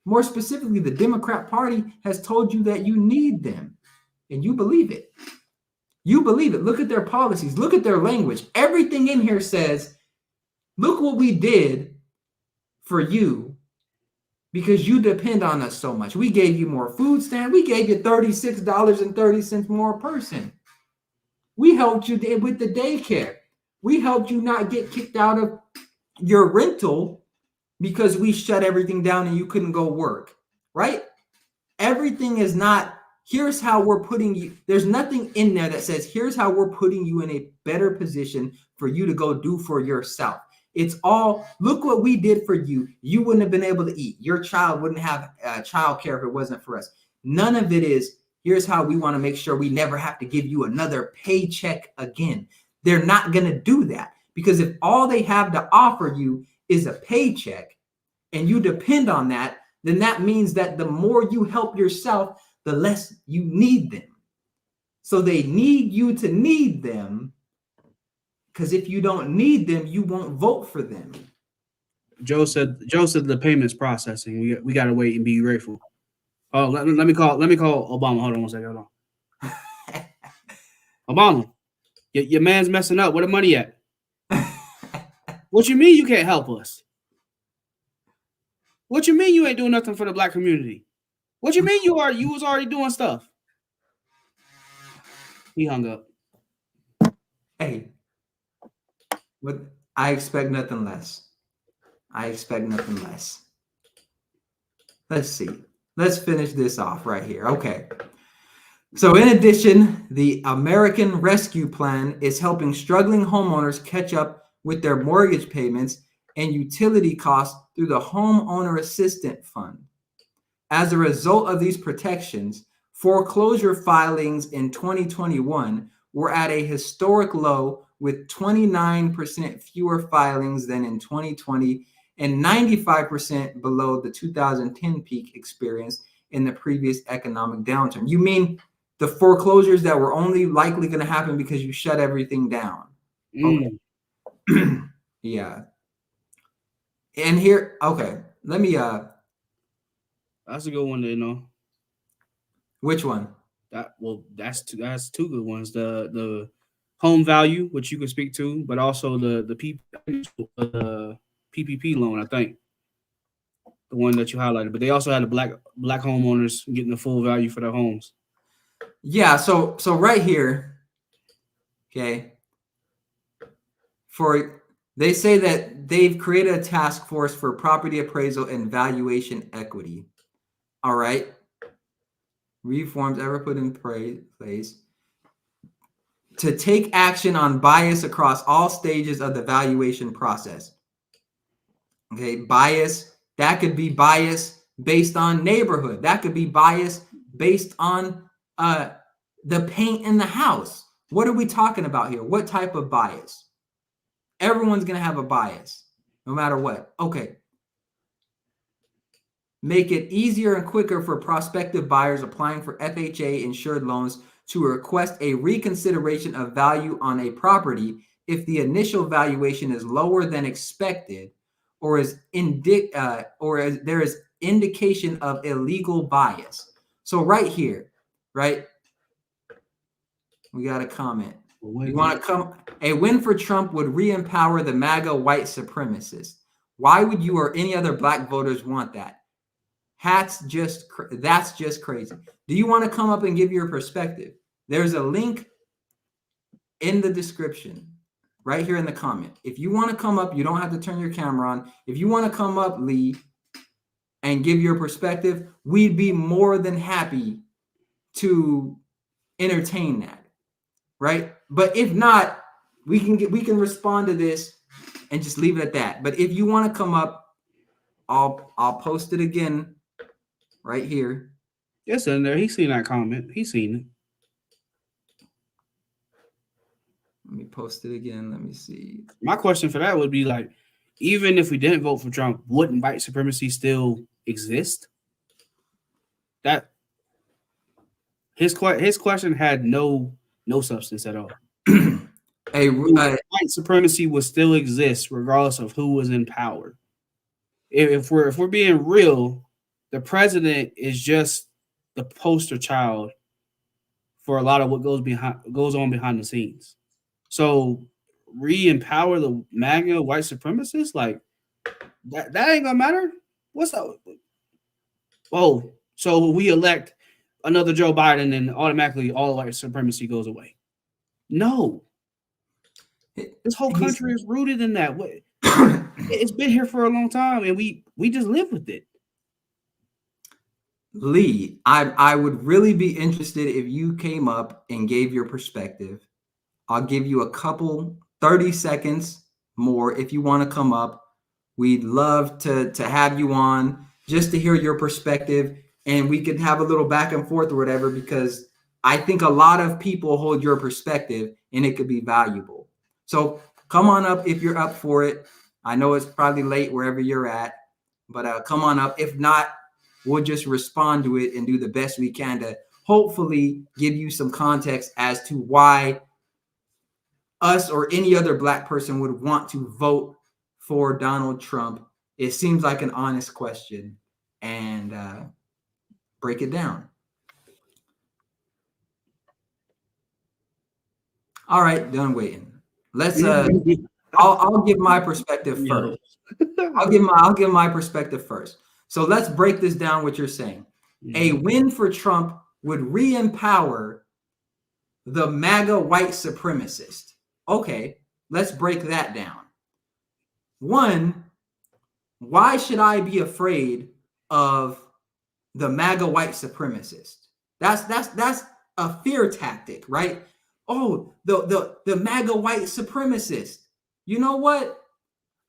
More specifically, the Democrat Party has told you that you need them, and you believe it. You believe it. Look at their policies. Look at their language. Everything in here says, look what we did for you because you depend on us so much. We gave you more food stamps. We gave you $36.30 more a person. We helped you with the daycare. We helped you not get kicked out of your rental because we shut everything down and you couldn't go work, right? Everything is not, here's how we're putting you. There's nothing in there that says, here's how we're putting you in a better position for you to go do for yourself. It's all, look what we did for you. You wouldn't have been able to eat. Your child wouldn't have child care if it wasn't for us. None of it is, here's how we want to make sure we never have to give you another paycheck again. They're not going to do that, because if all they have to offer you is a paycheck and you depend on that, then that means that the more you help yourself, the less you need them. So they need you to need them, because if you don't need them, you won't vote for them. Joe said the payments processing. We gotta wait and be grateful. Oh, let me call Obama. Hold on one second. Hold on. Obama, your man's messing up. Where the money at? What you mean you can't help us? What you mean you ain't doing nothing for the black community? What you mean you was already doing stuff? He hung up. Hey, what? I expect nothing less. Let's see. Let's finish this off right here. Okay. So in addition, the American Rescue Plan is helping struggling homeowners catch up with their mortgage payments and utility costs through the Homeowner Assistance Fund. As a result of these protections, foreclosure filings in 2021 were at a historic low, with 29% fewer filings than in 2020 and 95% below the 2010 peak experienced in the previous economic downturn. You mean the foreclosures that were only likely going to happen because you shut everything down? Okay. Yeah. And here, okay, let me That's a good one to know. Which one? That's two good ones. The home value, which you can speak to, but also the PPP loan, I think. The one that you highlighted. But they also had the black homeowners getting the full value for their homes. Yeah, so right here, okay, they say that they've created a task force for property appraisal and valuation equity. All right. Reforms ever put in place to take action on bias across all stages of the valuation process. Okay, bias, that could be bias based on neighborhood. That could be bias based on the paint in the house. What are we talking about here? What type of bias? Everyone's going to have a bias, no matter what. Okay. Make it easier and quicker for prospective buyers applying for FHA insured loans to request a reconsideration of value on a property if the initial valuation is lower than expected, or there is indication of illegal bias. So right here, right? We got a comment. You want to come? A win for Trump would re-empower the MAGA white supremacists. Why would you or any other black voters want that? That's just crazy. Do you want to come up and give your perspective? There's a link in the description right here in the comment. If you want to come up, you don't have to turn your camera on. If you want to come up, Lee, and give your perspective, we'd be more than happy to entertain that, right? But if not, we can respond to this and just leave it at that. But if you want to come up, I'll post it again right here. It's in there. He's seen that comment. He's seen it. Let me post it again. Let me see. My question for that would be like, even if we didn't vote for Trump, wouldn't white supremacy still exist? That his question had no substance at all. White supremacy would still exist regardless of who was in power. If we're being real, the president is just the poster child for a lot of what goes on behind the scenes. So re-empower the MAGA white supremacists, like that ain't gonna matter. What's up? Oh, so we elect another Joe Biden and automatically all white supremacy goes away. No. This whole country is rooted in that way. It's been here for a long time, and we just live with it. Lee, I would really be interested if you came up and gave your perspective. I'll give you a couple 30 seconds more if you want to come up. We'd love to have you on just to hear your perspective, and we could have a little back and forth or whatever, because I think a lot of people hold your perspective and it could be valuable. So come on up if you're up for it. I know it's probably late wherever you're at, but come on up. If not, we'll just respond to it and do the best we can to hopefully give you some context as to why us or any other Black person would want to vote for Donald Trump. It seems like an honest question, and break it down. All right, done waiting. Let's I'll give my perspective first. I'll give my perspective first. So let's break this down what you're saying. A win for Trump would re-empower the MAGA white supremacist. Okay, let's break that down. One, why should I be afraid of the MAGA white supremacist? That's a fear tactic, right? Oh, the MAGA white supremacist. You know what?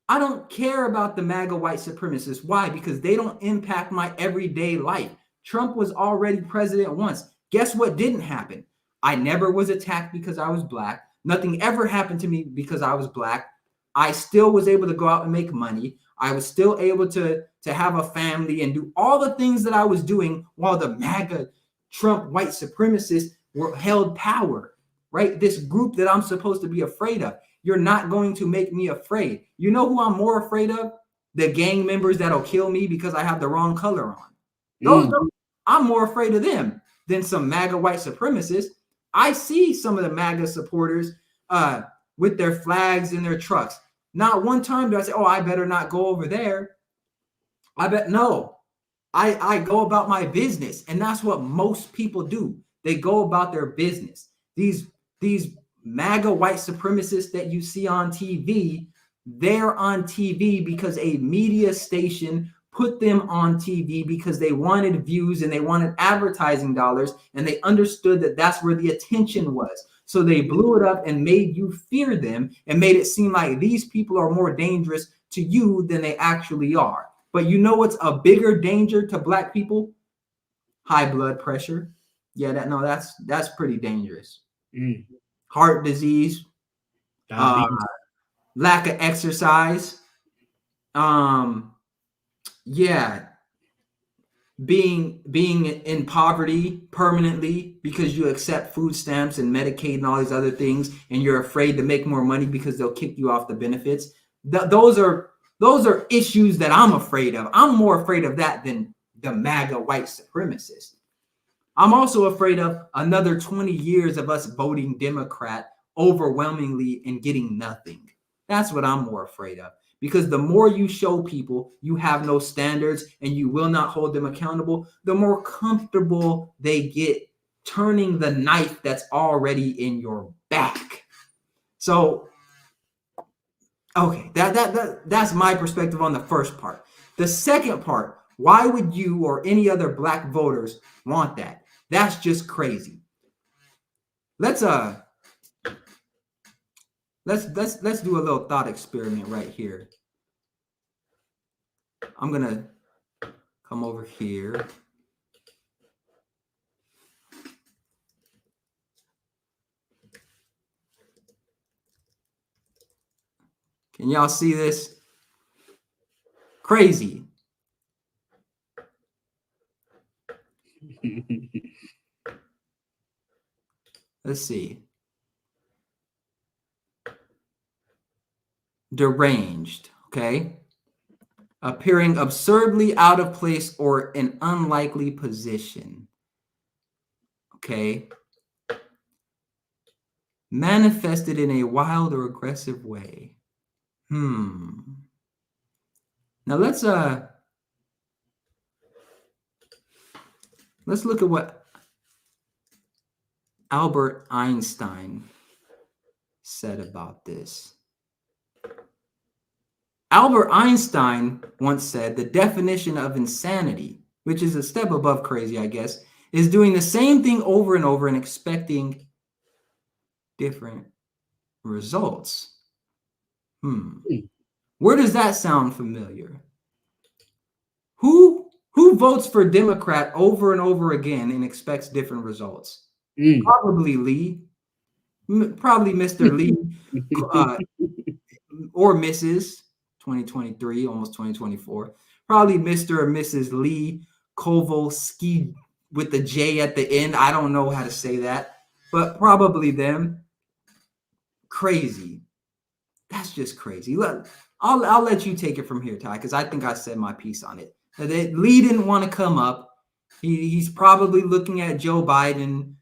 I don't care about the MAGA white supremacists. Why? Because they don't impact my everyday life. Trump was already president once. Guess what didn't happen? I never was attacked because I was Black. Nothing ever happened to me because I was Black. I still was able to go out and make money. I was still able to have a family and do all the things that I was doing while the MAGA Trump white supremacists held power, right? This group that I'm supposed to be afraid of. You're not going to make me afraid. You know who I'm more afraid of? The gang members that'll kill me because I have the wrong color on. I'm more afraid of them than some MAGA white supremacists. I see some of the MAGA supporters with their flags in their trucks. Not one time do I say, oh, I better not go over there. I go about my business. And that's what most people do. They go about their business. These MAGA white supremacists that you see on TV, they're on TV because a media station put them on TV because they wanted views and they wanted advertising dollars, and they understood that that's where the attention was. So they blew it up and made you fear them and made it seem like these people are more dangerous to you than they actually are. But you know what's a bigger danger to Black people? High blood pressure. Yeah, that's pretty dangerous. Heart disease, lack of exercise, being in poverty permanently because you accept food stamps and Medicaid and all these other things, and you're afraid to make more money because they'll kick you off the benefits. Those are issues that I'm afraid of. I'm more afraid of that than the MAGA white supremacist. I'm also afraid of another 20 years of us voting Democrat overwhelmingly and getting nothing. That's what I'm more afraid of. Because the more you show people you have no standards and you will not hold them accountable, the more comfortable they get turning the knife that's already in your back. So, okay, that's my perspective on the first part. The second part, Why would you or any other black voters want that? That's just crazy. Let's do a little thought experiment right here. I'm gonna come over here. Can y'all see this? Crazy. Let's see. Deranged, okay? Appearing absurdly out of place or an unlikely position. Okay? Manifested in a wild or aggressive way. Now let's look at what Albert Einstein said about this. Albert Einstein once said the definition of insanity, which is a step above crazy, I guess, is doing the same thing over and over and expecting different results. Where does that sound familiar? Who votes for Democrat over and over again and expects different results? Probably Lee. Probably Mr. Lee or Mrs. 2023, almost 2024. Probably Mr. or Mrs. Lee Kovalsky with the J at the end. I don't know how to say that, but probably them. Crazy. That's just crazy. Look, I'll let you take it from here, Ty, because I think I said my piece on it. Lee didn't want to come up. He's probably looking at Joe Biden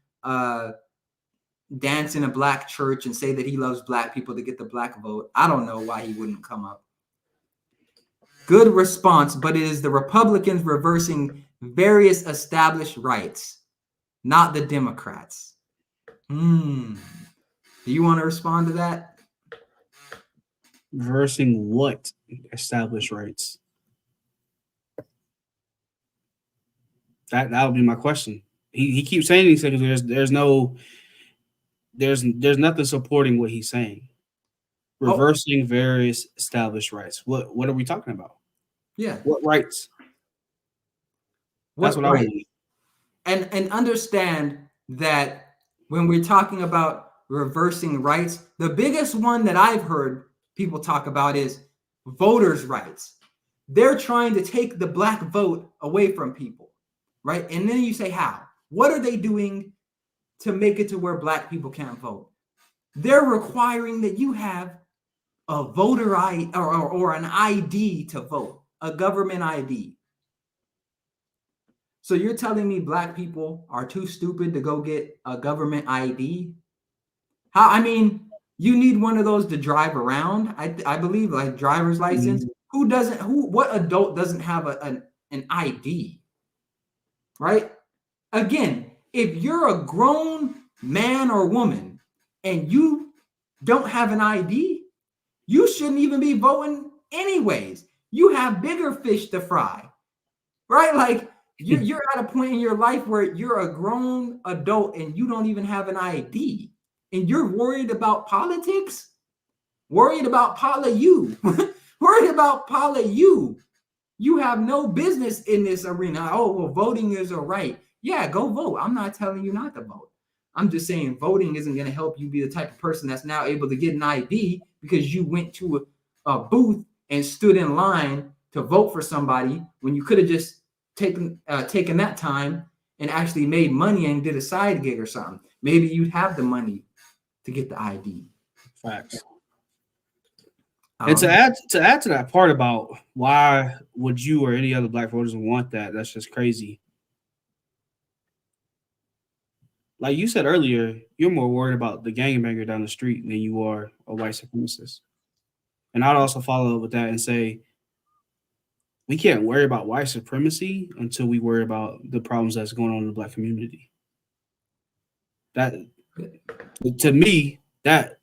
dance in a black church and say that he loves black people to get the black vote. I don't know why he wouldn't come up. Good response, but it is the Republicans reversing various established rights, not the Democrats. Do you want to respond to that? Reversing what established rights? That would be my question. He keeps saying these things. There's nothing supporting what he's saying. Reversing various established rights. What are we talking about? Yeah. What rights? That's what I want. And understand that when we're talking about reversing rights, the biggest one that I've heard people talk about is voters' rights. They're trying to take the black vote away from people, right? And then you say, how? What are they doing to make it to where black people can't vote? They're requiring that you have a voter ID or an ID to vote, a government ID. So you're telling me black people are too stupid to go get a government ID? I mean, you need one of those to drive around. I believe, like driver's license. What adult doesn't have an ID? Right? Again, if you're a grown man or woman and you don't have an ID, you shouldn't even be voting anyways. You have bigger fish to fry, right? Like you're at a point in your life where you're a grown adult and you don't even have an ID, and you're worried about politics, worried about you, worried about you. You have no business in this arena. Oh, well, voting is a right. Yeah, go vote. I'm not telling you not to vote. I'm just saying voting isn't going to help you be the type of person that's now able to get an ID because you went to a booth and stood in line to vote for somebody when you could have just taken that time and actually made money and did a side gig or something. Maybe you'd have the money to get the ID. Facts. And to add to that part about why would you or any other black voters want that, that's just crazy. Like you said earlier, you're more worried about the gangbanger down the street than you are a white supremacist. And I'd also follow up with that and say, we can't worry about white supremacy until we worry about the problems that's going on in the black community. That, to me, that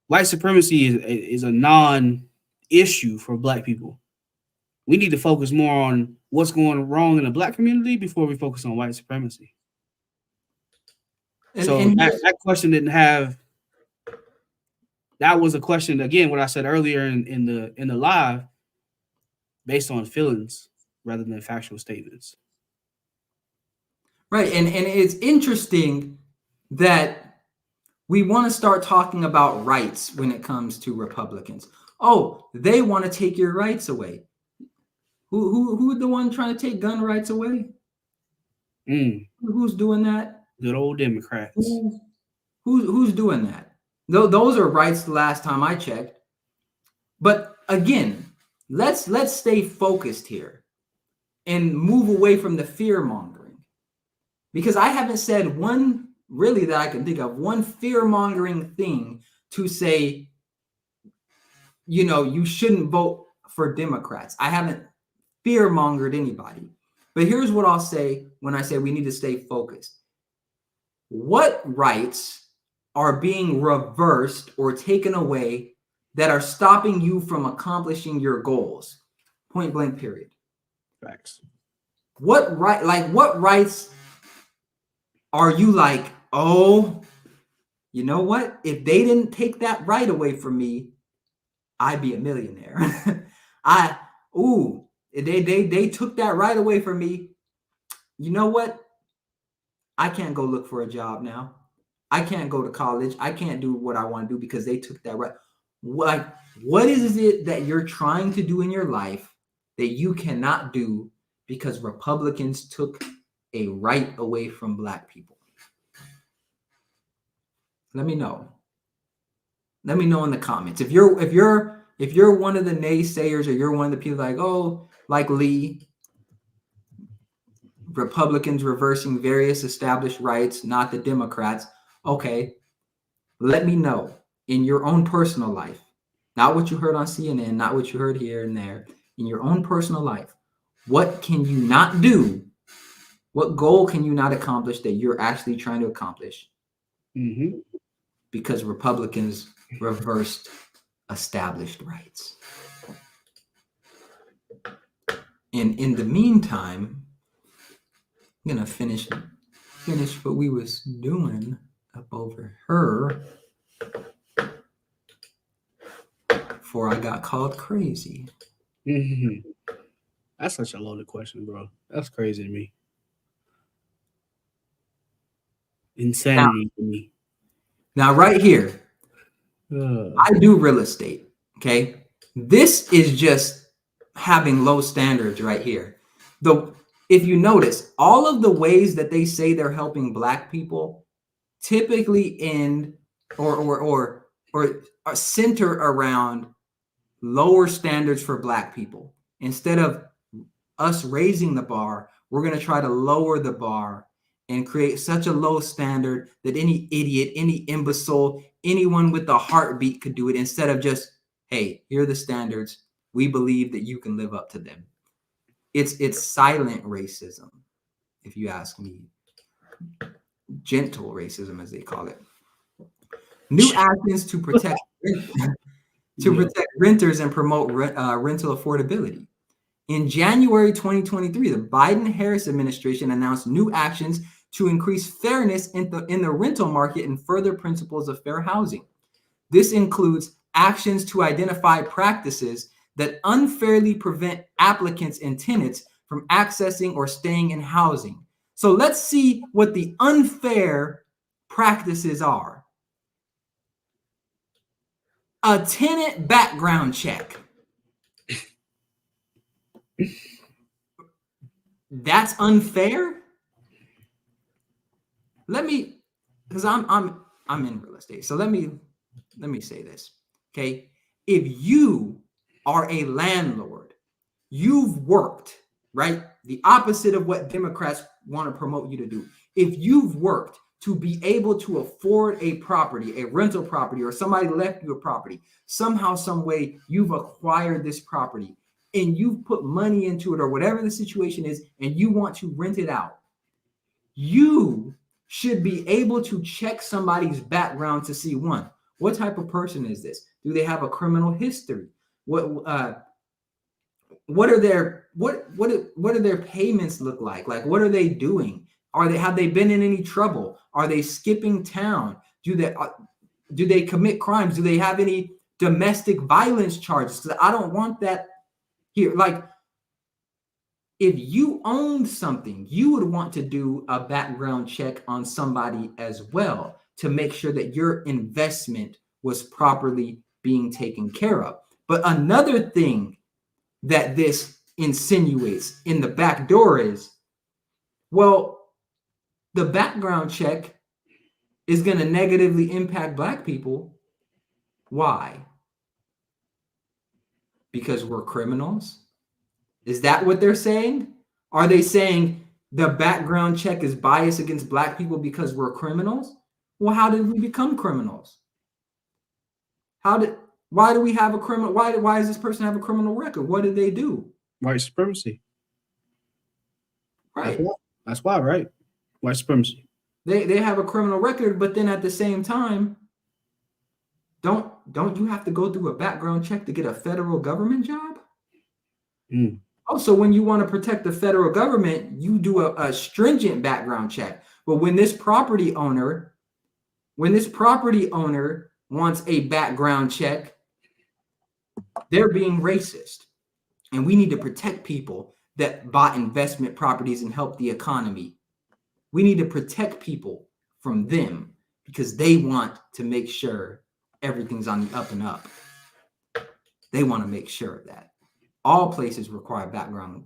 white supremacy is a non-issue for black people. we need to focus more on what's going wrong in the Black community before we focus on white supremacy. And that question didn't have. That was a question again. What I said earlier in the live, based on feelings rather than factual statements. Right, and it's interesting that we want to start talking about rights when it comes to Republicans. Oh, they want to take your rights away. Who the one trying to take gun rights away? Who's doing that? Good old Democrats. Who's doing that? Those are rights the last time I checked. But again, let's stay focused here and move away from the fear mongering, because I haven't said one really that I can think of one fear mongering thing to say, you shouldn't vote for Democrats. I haven't fear mongered anybody. But here's what I'll say when I say we need to stay focused. What rights are being reversed or taken away that are stopping you from accomplishing your goals? Point blank, period. Facts. What rights are you like, oh, you know what? If they didn't take that right away from me, I'd be a millionaire. They took that right away from me. You know what? I can't go look for a job now. I can't go to college. I can't do what I want to do because they took that right. What is it that you're trying to do in your life that you cannot do because Republicans took a right away from Black people? Let me know. Let me know in the comments. If you're one of the naysayers, or you're one of the people like, oh, like Lee, Republicans reversing various established rights, not the Democrats. Okay, let me know in your own personal life, not what you heard on CNN, not what you heard here and there, in your own personal life. What can you not do? What goal can you not accomplish that you're actually trying to accomplish? Because Republicans reversed established rights. And in the meantime, I'm gonna finish what we was doing up over her before I got called crazy. That's such a loaded question, bro. That's crazy to me. Insanity to me. Now, right here, I do real estate. Okay, this is just having low standards right here. If you notice, all of the ways that they say they're helping Black people typically end or center around lower standards for Black people. Instead of us raising the bar, we're going to try to lower the bar and create such a low standard that any idiot, any imbecile, anyone with a heartbeat could do it, instead of just, hey, here are the standards. We believe that you can live up to them. It's silent racism, if you ask me. Gentle racism, as they call it. New actions to protect renters and promote rental affordability. In January 2023, the Biden-Harris administration announced new actions to increase fairness in the rental market and further principles of fair housing. This includes actions to identify practices that unfairly prevent applicants and tenants from accessing or staying in housing. So let's see what the unfair practices are. A tenant background check. That's unfair? Because I'm in real estate. So let me say this. Okay. If you are a landlord, you've worked, right? The opposite of what Democrats want to promote you to do. If you've worked to be able to afford a property, a rental property, or somebody left you a property, somehow, some way you've acquired this property and you've put money into it, or whatever the situation is, and you want to rent it out, you should be able to check somebody's background to see, one, what type of person is this? Do they have a criminal history? what are their what do their payments look like? Like, what are they doing? Have they been in any trouble? Are they skipping town? Do they commit crimes? Do they have any domestic violence charges? Because I don't want that here. Like, if you owned something, you would want to do a background check on somebody as well to make sure that your investment was properly being taken care of. But another thing that this insinuates in the back door is, well, the background check is going to negatively impact Black people. Why? Because we're criminals? Is that what they're saying? Are they saying the background check is biased against Black people because we're criminals? Well, how did we become criminals? Why do we have a criminal? Why does this person have a criminal record? What did they do? White supremacy. Right. That's why, right? White supremacy. They have a criminal record, but then at the same time, don't you have to go through a background check to get a federal government job? Also, when you want to protect the federal government, you do a stringent background check. But when this property owner wants a background check, they're being racist. And we need to protect people that buy investment properties and help the economy. We need to protect people from them because they want to make sure everything's on the up and up. They want to make sure of that. All places require background,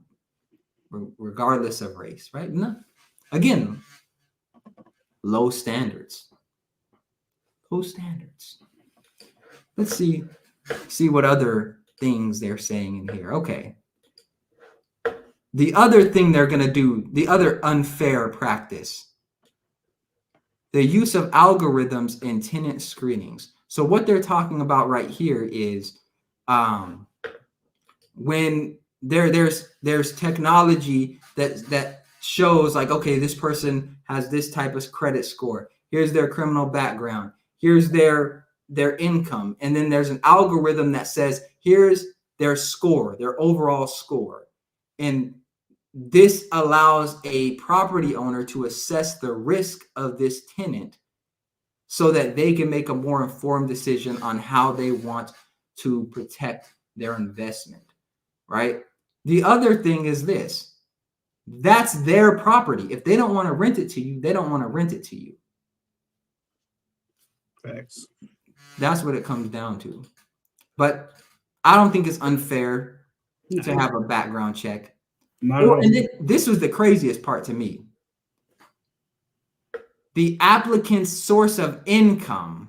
regardless of race, right? No. Again, low standards. Low standards. Let's see what other things they're saying in here. Okay. The other thing they're going to do, the other unfair practice, the use of algorithms in tenant screenings. So what they're talking about right here is when there's technology that shows like, okay, this person has this type of credit score. Here's their criminal background. Here's their income. And then there's an algorithm that says, here's their score, their overall score. And this allows a property owner to assess the risk of this tenant so that they can make a more informed decision on how they want to protect their investment, right? The other thing is this. That's their property. If they don't want to rent it to you, they don't want to rent it to you. Facts. That's what it comes down to. But I don't think it's unfair to have a background check. And this was the craziest part to me. The applicant's source of income.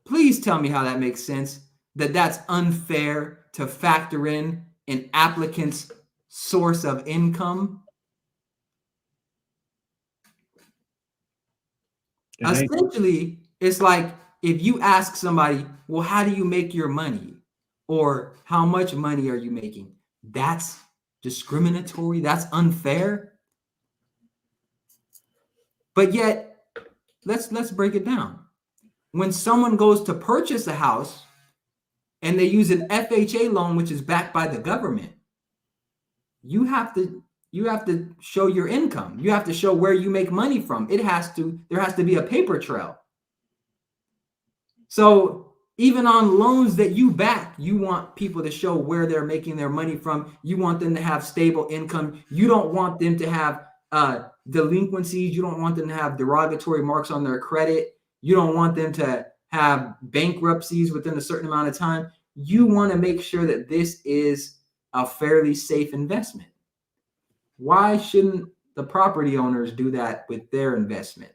Please tell me how that makes sense, that's unfair to factor in an applicant's source of income. Essentially, it's like if you ask somebody, well, how do you make your money? Or how much money are you making? That's discriminatory. That's unfair. But yet, let's break it down. When someone goes to purchase a house and they use an FHA loan, which is backed by the government, you have to show your income. You have to show where you make money from. There has to be a paper trail. So even on loans that you back, you want people to show where they're making their money from. You want them to have stable income. You don't want them to have delinquencies. You don't want them to have derogatory marks on their credit. You don't want them to have bankruptcies within a certain amount of time. You want to make sure that this is a fairly safe investment. Why shouldn't the property owners do that with their investment?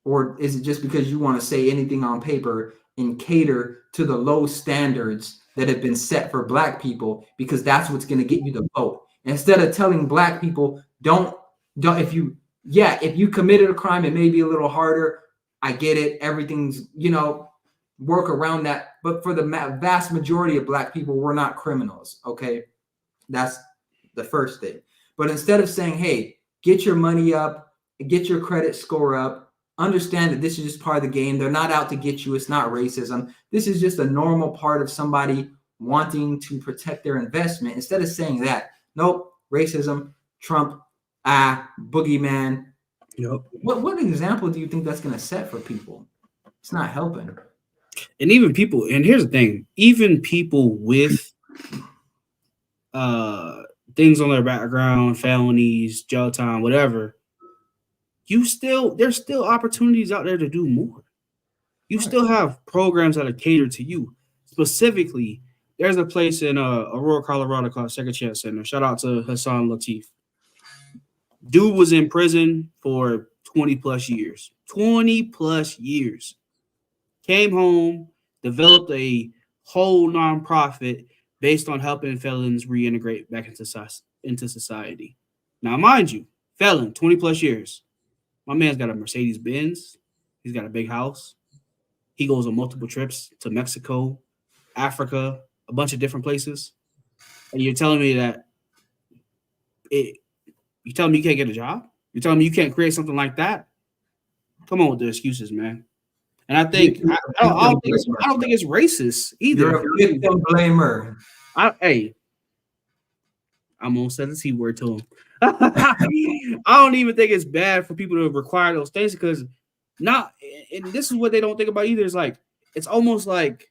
Or is it just because you want to say anything on paper and cater to the low standards that have been set for Black people because that's what's going to get you the vote? Instead of telling Black people, if you committed a crime, it may be a little harder. I get it. Everything's, work around that. But for the vast majority of Black people, we're not criminals. Okay. That's the first thing. But instead of saying, hey, get your money up, get your credit score up, understand that this is just part of the game. They're not out to get you. It's not racism. This is just a normal part of somebody wanting to protect their investment. Instead of saying that, nope, racism, Trump, boogeyman. Yep. What example do you think that's going to set for people? It's not helping. And even people, and here's the thing, even people with things on their background, felonies, jail time, whatever, there's still opportunities out there to do more. You still have programs that are catered to you. Specifically, there's a place in Aurora, Colorado called Second Chance Center. Shout out to Hassan Latif. Dude was in prison for 20 plus years. 20 plus years. Came home, developed a whole nonprofit based on helping felons reintegrate back into society. Now, mind you, felon, 20 plus years. My man's got a Mercedes Benz. He's got a big house. He goes on multiple trips to Mexico, Africa, a bunch of different places. And you're telling me that you telling me you can't get a job? You're telling me you can't create something like that? Come on with the excuses, man. And I think I don't think it's racist either. You're a victim blamer. I'm gonna say the T word to him. I don't even think it's bad for people to require those things because and this is what they don't think about either. Is like it's almost like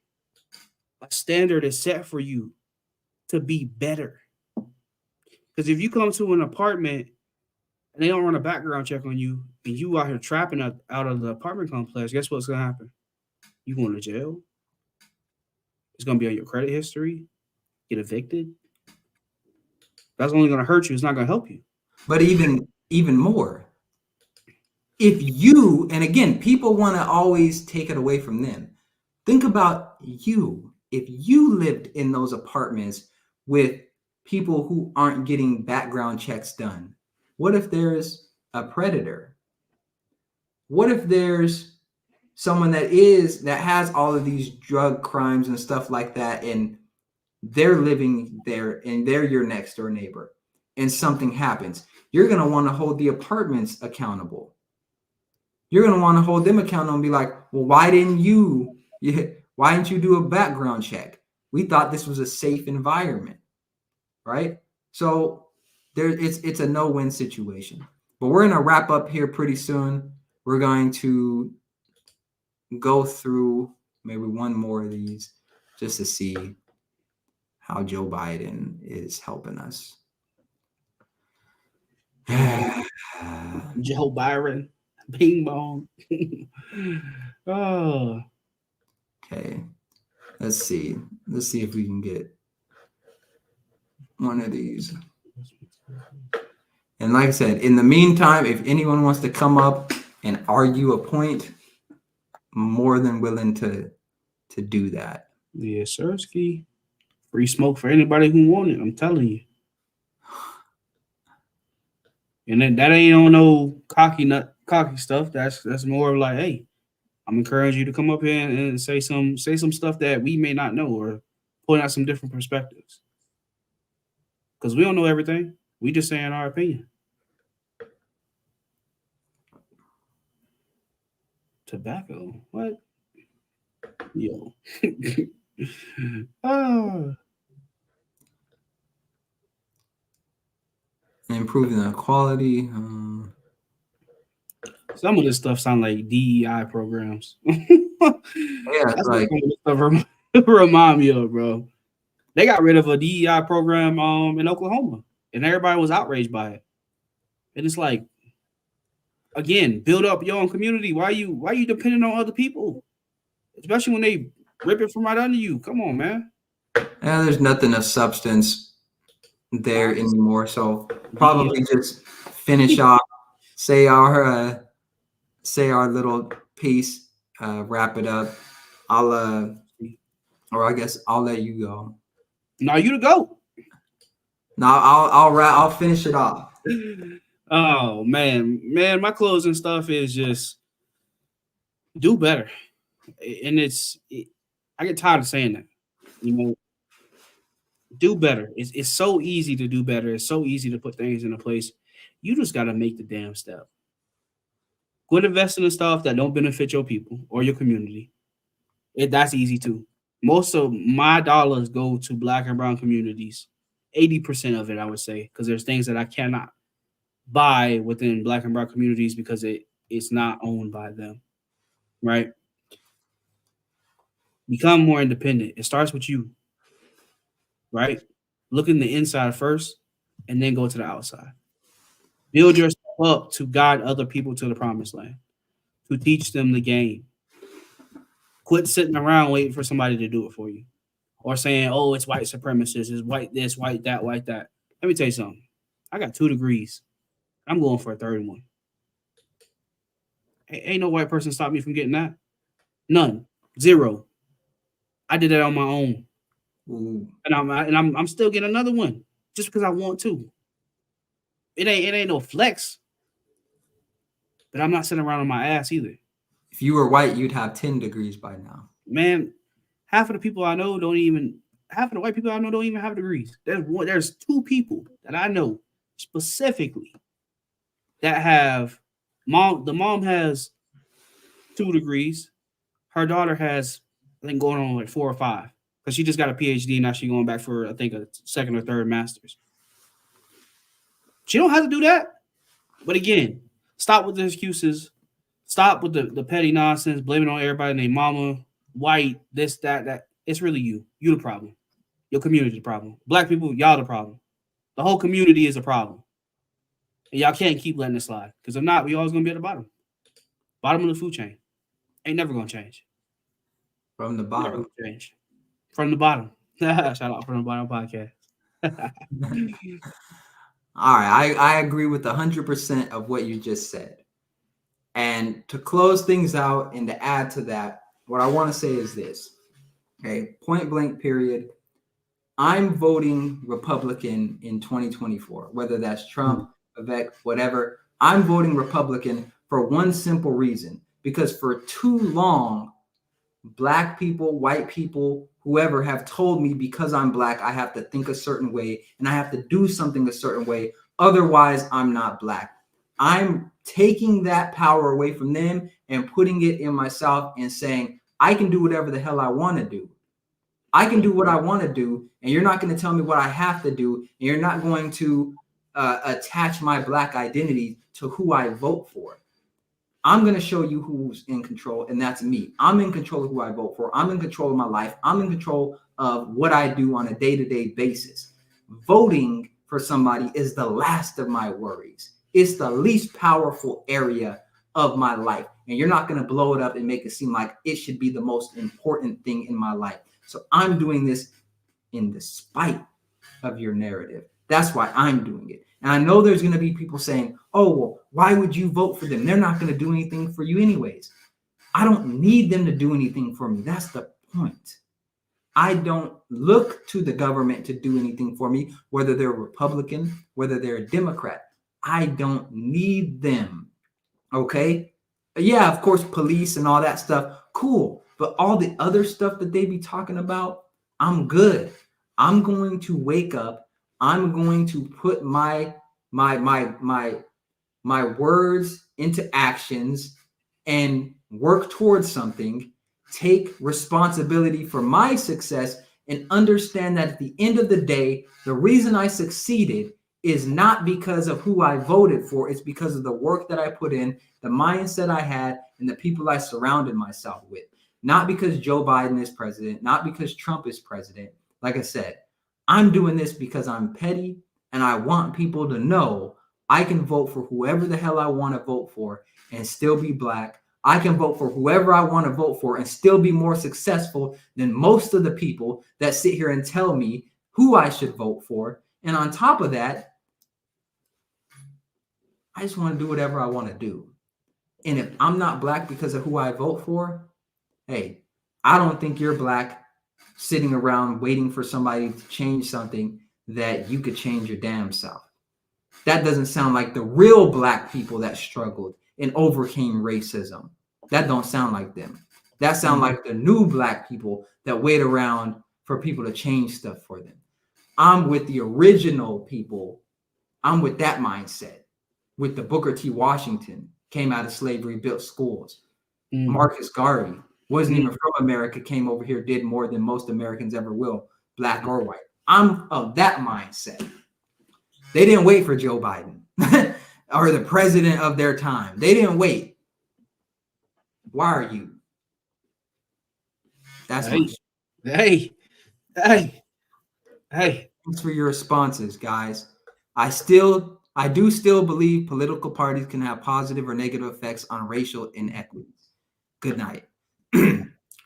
a standard is set for you to be better. Because if you come to an apartment and they don't run a background check on you, and you out here trapping out of the apartment complex, guess what's gonna happen? You going to jail. It's gonna be on your credit history. Get evicted. That's only gonna hurt you. It's not gonna help you. But even more, if you, and again, people want to always take it away from them. Think about you. If you lived in those apartments with people who aren't getting background checks done, what if there's a predator? What if there's someone that has all of these drug crimes and stuff like that, and they're living there and they're your next door neighbor, and something happens? You're going to want to hold the apartments accountable. You're going to want to hold them accountable and be like, well, why didn't you do a background check? We thought this was a safe environment, right? So it's a no-win situation. But we're going to wrap up here pretty soon. We're going to go through maybe one more of these just to see how Joe Biden is helping us. Joe Byron, Bing Bong. Oh. Okay. Let's see if we can get one of these. And like I said, in the meantime, if anyone wants to come up and argue a point, more than willing to do that. Yes, sir, Ski. Free smoke for anybody who want it. I'm telling you. And then that ain't on no cocky stuff. That's more like, hey, I'm encouraging you to come up here and say some stuff that we may not know or point out some different perspectives. Because we don't know everything. We just saying our opinion. Tobacco? What? Yo. Improving the quality. Some of this stuff sound like DEI programs. Yeah, That's like what remind me of, bro. They got rid of a DEI program in Oklahoma, and everybody was outraged by it. And it's like, again, build up your own community. Why you depending on other people, especially when they rip it from right under you? Come on, man. Yeah, there's nothing of substance there anymore. So probably just finish off, say our little piece, wrap it up. I guess I'll let you go. No, you to go. No, I'll finish it off. Oh man, my closing stuff is just do better, and I get tired of saying that. You know, do better. It's so easy to do better. It's so easy to put things into place. You just got to make the damn step. Quit investing in stuff that don't benefit your people or your community. That's easy too. Most of my dollars go to Black and brown communities. 80% of it, I would say, because there's things that I cannot buy within Black and brown communities because it's not owned by them. Right? Become more independent. It starts with you. Right? Look in the inside first and then go to the outside. Build yourself up to guide other people to the promised land, to teach them the game. Quit sitting around waiting for somebody to do it for you. Or saying, oh, it's white supremacists, it's white this, white that, white that. Let me tell you something. I got 2 degrees. I'm going for a third one. Ain't no white person stop me from getting that. None. 0. I did that on my own. Ooh. And I'm still getting another one just because I want to. It ain't no flex. But I'm not sitting around on my ass either. If you were white, you'd have 10 degrees by now. Man, half of the people I know half of the white people I know don't even have degrees. There's 2 people that I know specifically that have the mom has 2 degrees. Her daughter has, I think, going on like 4 or 5. Because she just got a PhD, now she's going back for, I think, a 2nd or 3rd master's. She don't have to do that. But again, stop with the excuses. Stop with the petty nonsense, blaming on everybody named mama, white, this, that. It's really you. You the problem. Your community the problem. Black people, y'all the problem. The whole community is a problem. And y'all can't keep letting it slide. Because if not, we always going to be at the bottom. Bottom of the food chain. Ain't never going to change. From the bottom. Change. From the bottom. Shout out From the Bottom podcast. All right. I agree with 100% of what you just said. And to close things out and to add to that, what I want to say is this. Okay. Point blank period. I'm voting Republican in 2024, whether that's Trump, Vivek, whatever. I'm voting Republican for one simple reason, because for too long, Black people, white people, whoever have told me because I'm Black, I have to think a certain way and I have to do something a certain way. Otherwise, I'm not Black. I'm taking that power away from them and putting it in myself and saying, I can do whatever the hell I want to do. I can do what I want to do, and you're not going to tell me what I have to do, and you're not going to attach my Black identity to who I vote for. I'm going to show you who's in control, and that's me. I'm in control of who I vote for. I'm in control of my life. I'm in control of what I do on a day-to-day basis. Voting for somebody is the last of my worries. It's the least powerful area of my life, and you're not going to blow it up and make it seem like it should be the most important thing in my life. So I'm doing this in despite of your narrative. That's why I'm doing it. And I know there's going to be people saying, oh, well, why would you vote for them? They're not going to do anything for you anyways. I don't need them to do anything for me. That's the point. I don't look to the government to do anything for me, whether they're Republican, whether they're a Democrat. I don't need them. Okay? Yeah, of course, police and all that stuff. Cool. But all the other stuff that they be talking about, I'm good. I'm going to wake up. I'm going to put my words into actions and work towards something, take responsibility for my success, and understand that at the end of the day, the reason I succeeded is not because of who I voted for. It's because of the work that I put in, the mindset I had, and the people I surrounded myself with. Not because Joe Biden is president, not because Trump is president. Like I said, I'm doing this because I'm petty and I want people to know I can vote for whoever the hell I want to vote for and still be Black. I can vote for whoever I want to vote for and still be more successful than most of the people that sit here and tell me who I should vote for. And on top of that, I just want to do whatever I want to do. And if I'm not Black because of who I vote for, hey, I don't think you're Black sitting around waiting for somebody to change something that you could change your damn self. That doesn't sound like the real Black people that struggled and overcame racism. That don't sound like them. That sound like the new Black people that wait around for people to change stuff for them. I'm with the original people. I'm with that mindset, with the Booker T. Washington came out of slavery, built schools. Mm. Marcus Garvey wasn't even from America, came over here, did more than most Americans ever will, black or white. I'm of that mindset. They didn't wait for Joe Biden or the president of their time. They didn't wait. Why are you? That's hey, hey. Thanks for your responses, guys. I do still believe political parties can have positive or negative effects on racial inequities. Good night.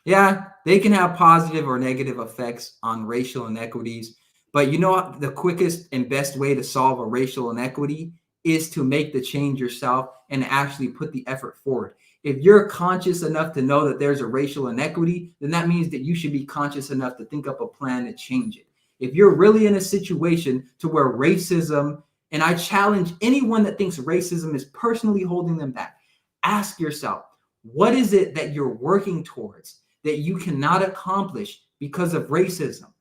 Yeah, they can have positive or negative effects on racial inequities. But you know what? The quickest and best way to solve a racial inequity is to make the change yourself and actually put the effort forward. If you're conscious enough to know that there's a racial inequity, then that means that you should be conscious enough to think up a plan to change it. If you're really in a situation to where racism, and I challenge anyone that thinks racism is personally holding them back, ask yourself, what is it that you're working towards that you cannot accomplish because of racism?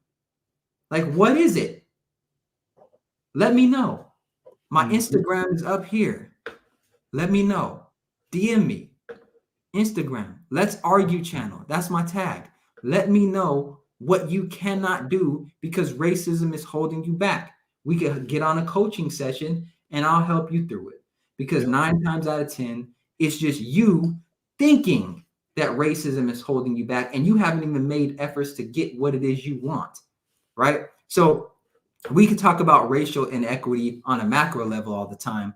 Like, what is it? Let me know. My Instagram is up here. Let me know. DM me. Instagram. Let's Argue channel. That's my tag. Let me know what you cannot do because racism is holding you back. We could get on a coaching session and I'll help you through it. Because 9 times out of 10, it's just you thinking that racism is holding you back and you haven't even made efforts to get what it is you want, right? So we could talk about racial inequity on a macro level all the time,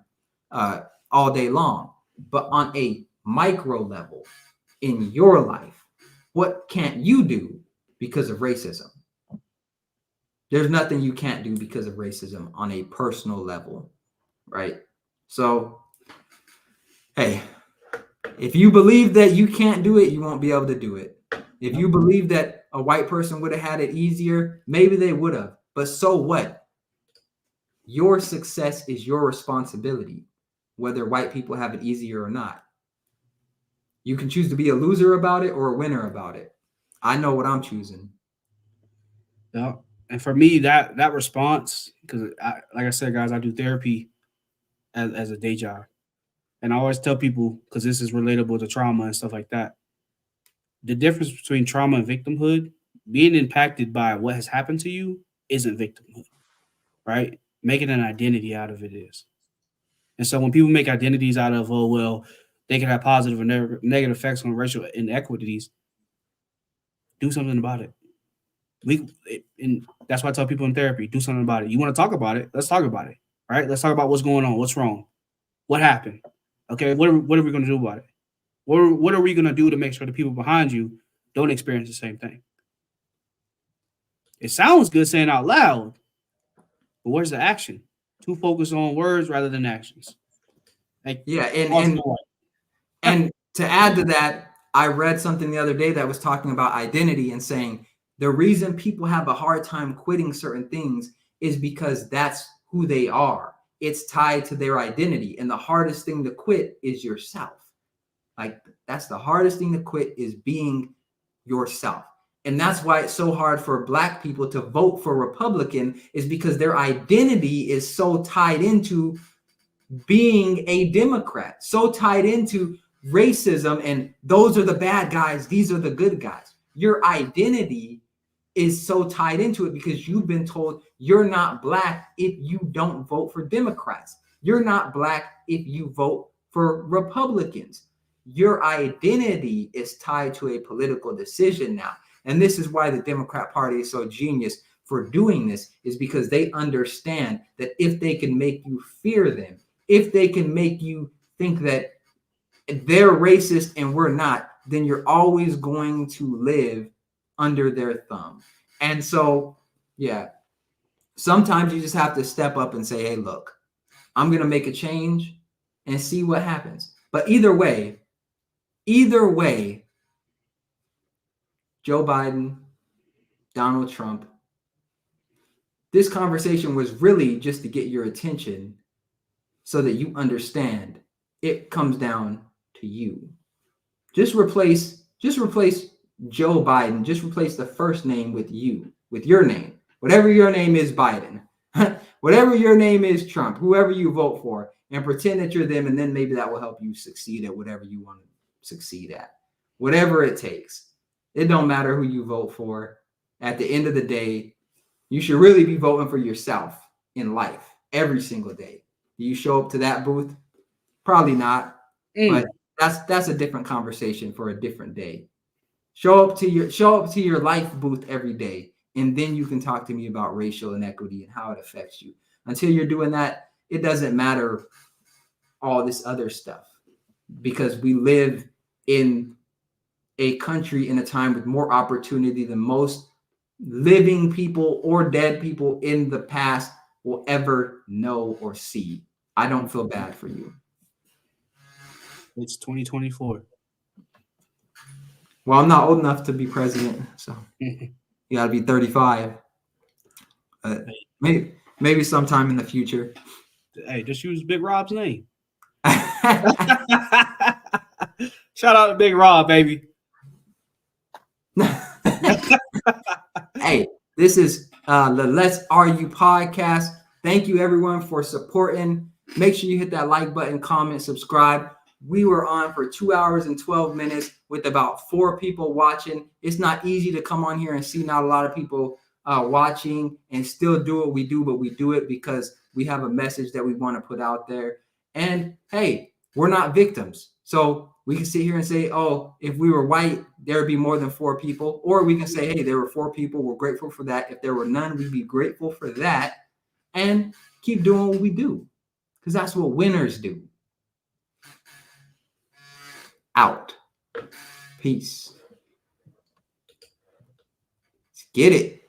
all day long, but on a micro level in your life, what can't you do because of racism? There's nothing you can't do because of racism on a personal level, right? So, hey, if you believe that you can't do it, you won't be able to do it. If you believe that a white person would have had it easier, maybe they would have, but so what? Your success is your responsibility, whether white people have it easier or not. You can choose to be a loser about it or a winner about it. I know what I'm choosing. Yeah. And for me, that response, because like I said, guys, I do therapy as a day job. And I always tell people, because this is relatable to trauma and stuff like that, the difference between trauma and victimhood, being impacted by what has happened to you isn't victimhood, right? Making an identity out of it is. And so when people make identities out of, oh, well, they can have positive or negative effects on racial inequities, do something about it. And that's why I tell people in therapy, do something about it. You want to talk about it? Let's talk about it, right? Let's talk about what's going on. What's wrong? What happened? Okay, what are we going to do about it? What are we going to do to make sure the people behind you don't experience the same thing? It sounds good saying out loud, but where's the action? Too focused on words rather than actions. Like, yeah, and to add to that, I read something the other day that was talking about identity and saying the reason people have a hard time quitting certain things is because that's who they are. It's tied to their identity. And the hardest thing to quit is yourself. Like, that's the hardest thing to quit, is being yourself. And that's why it's so hard for Black people to vote for Republican, is because their identity is so tied into being a Democrat, so tied into racism, and those are the bad guys, these are the good guys. Your identity is so tied into it because you've been told you're not Black if you don't vote for Democrats. You're not Black if you vote for Republicans. Your identity is tied to a political decision now. And this is why the Democrat Party is so genius for doing this, is because they understand that if they can make you fear them, if they can make you think that they're racist and we're not, then you're always going to live under their thumb. And so, yeah, sometimes you just have to step up and say, hey, look, I'm going to make a change and see what happens. But either way, Joe Biden, Donald Trump, this conversation was really just to get your attention so that you understand it comes down to you. Just replace Joe Biden. Just replace the first name with you, with your name. Whatever your name is, Biden. Whatever your name is, Trump. Whoever you vote for. and pretend that you're them, and then maybe that will help you succeed at whatever you want to succeed at. Whatever it takes. It don't matter who you vote for. At the end of the day, you should really be voting for yourself in life every single day. Do you show up to that booth? Probably not. But that's a different conversation for a different day. Show up to your life booth every day, and then you can talk to me about racial inequity and how it affects you. Until you're doing that, it doesn't matter all this other stuff, because we live in a country in a time with more opportunity than most living people or dead people in the past will ever know or see. I don't feel bad for you. It's 2024. Well, I'm not old enough to be president, so you gotta be 35. Maybe sometime in the future. Hey, just use Big Rob's name. Shout out to Big Rob, baby. Hey, this is the Let's Argue podcast. Thank you everyone for supporting. Make sure you hit that like button, comment, subscribe. We were on for 2 hours and 12 minutes with about 4 people watching. It's not easy to come on here and see not a lot of people watching and still do what we do, but we do it because we have a message that we want to put out there. And hey, we're not victims. So we can sit here and say, oh, if we were white, there would be more than 4 people. Or we can say, hey, there were 4 people. We're grateful for that. If there were none, we'd be grateful for that and keep doing what we do, because that's what winners do. Out. Peace. Let's get it.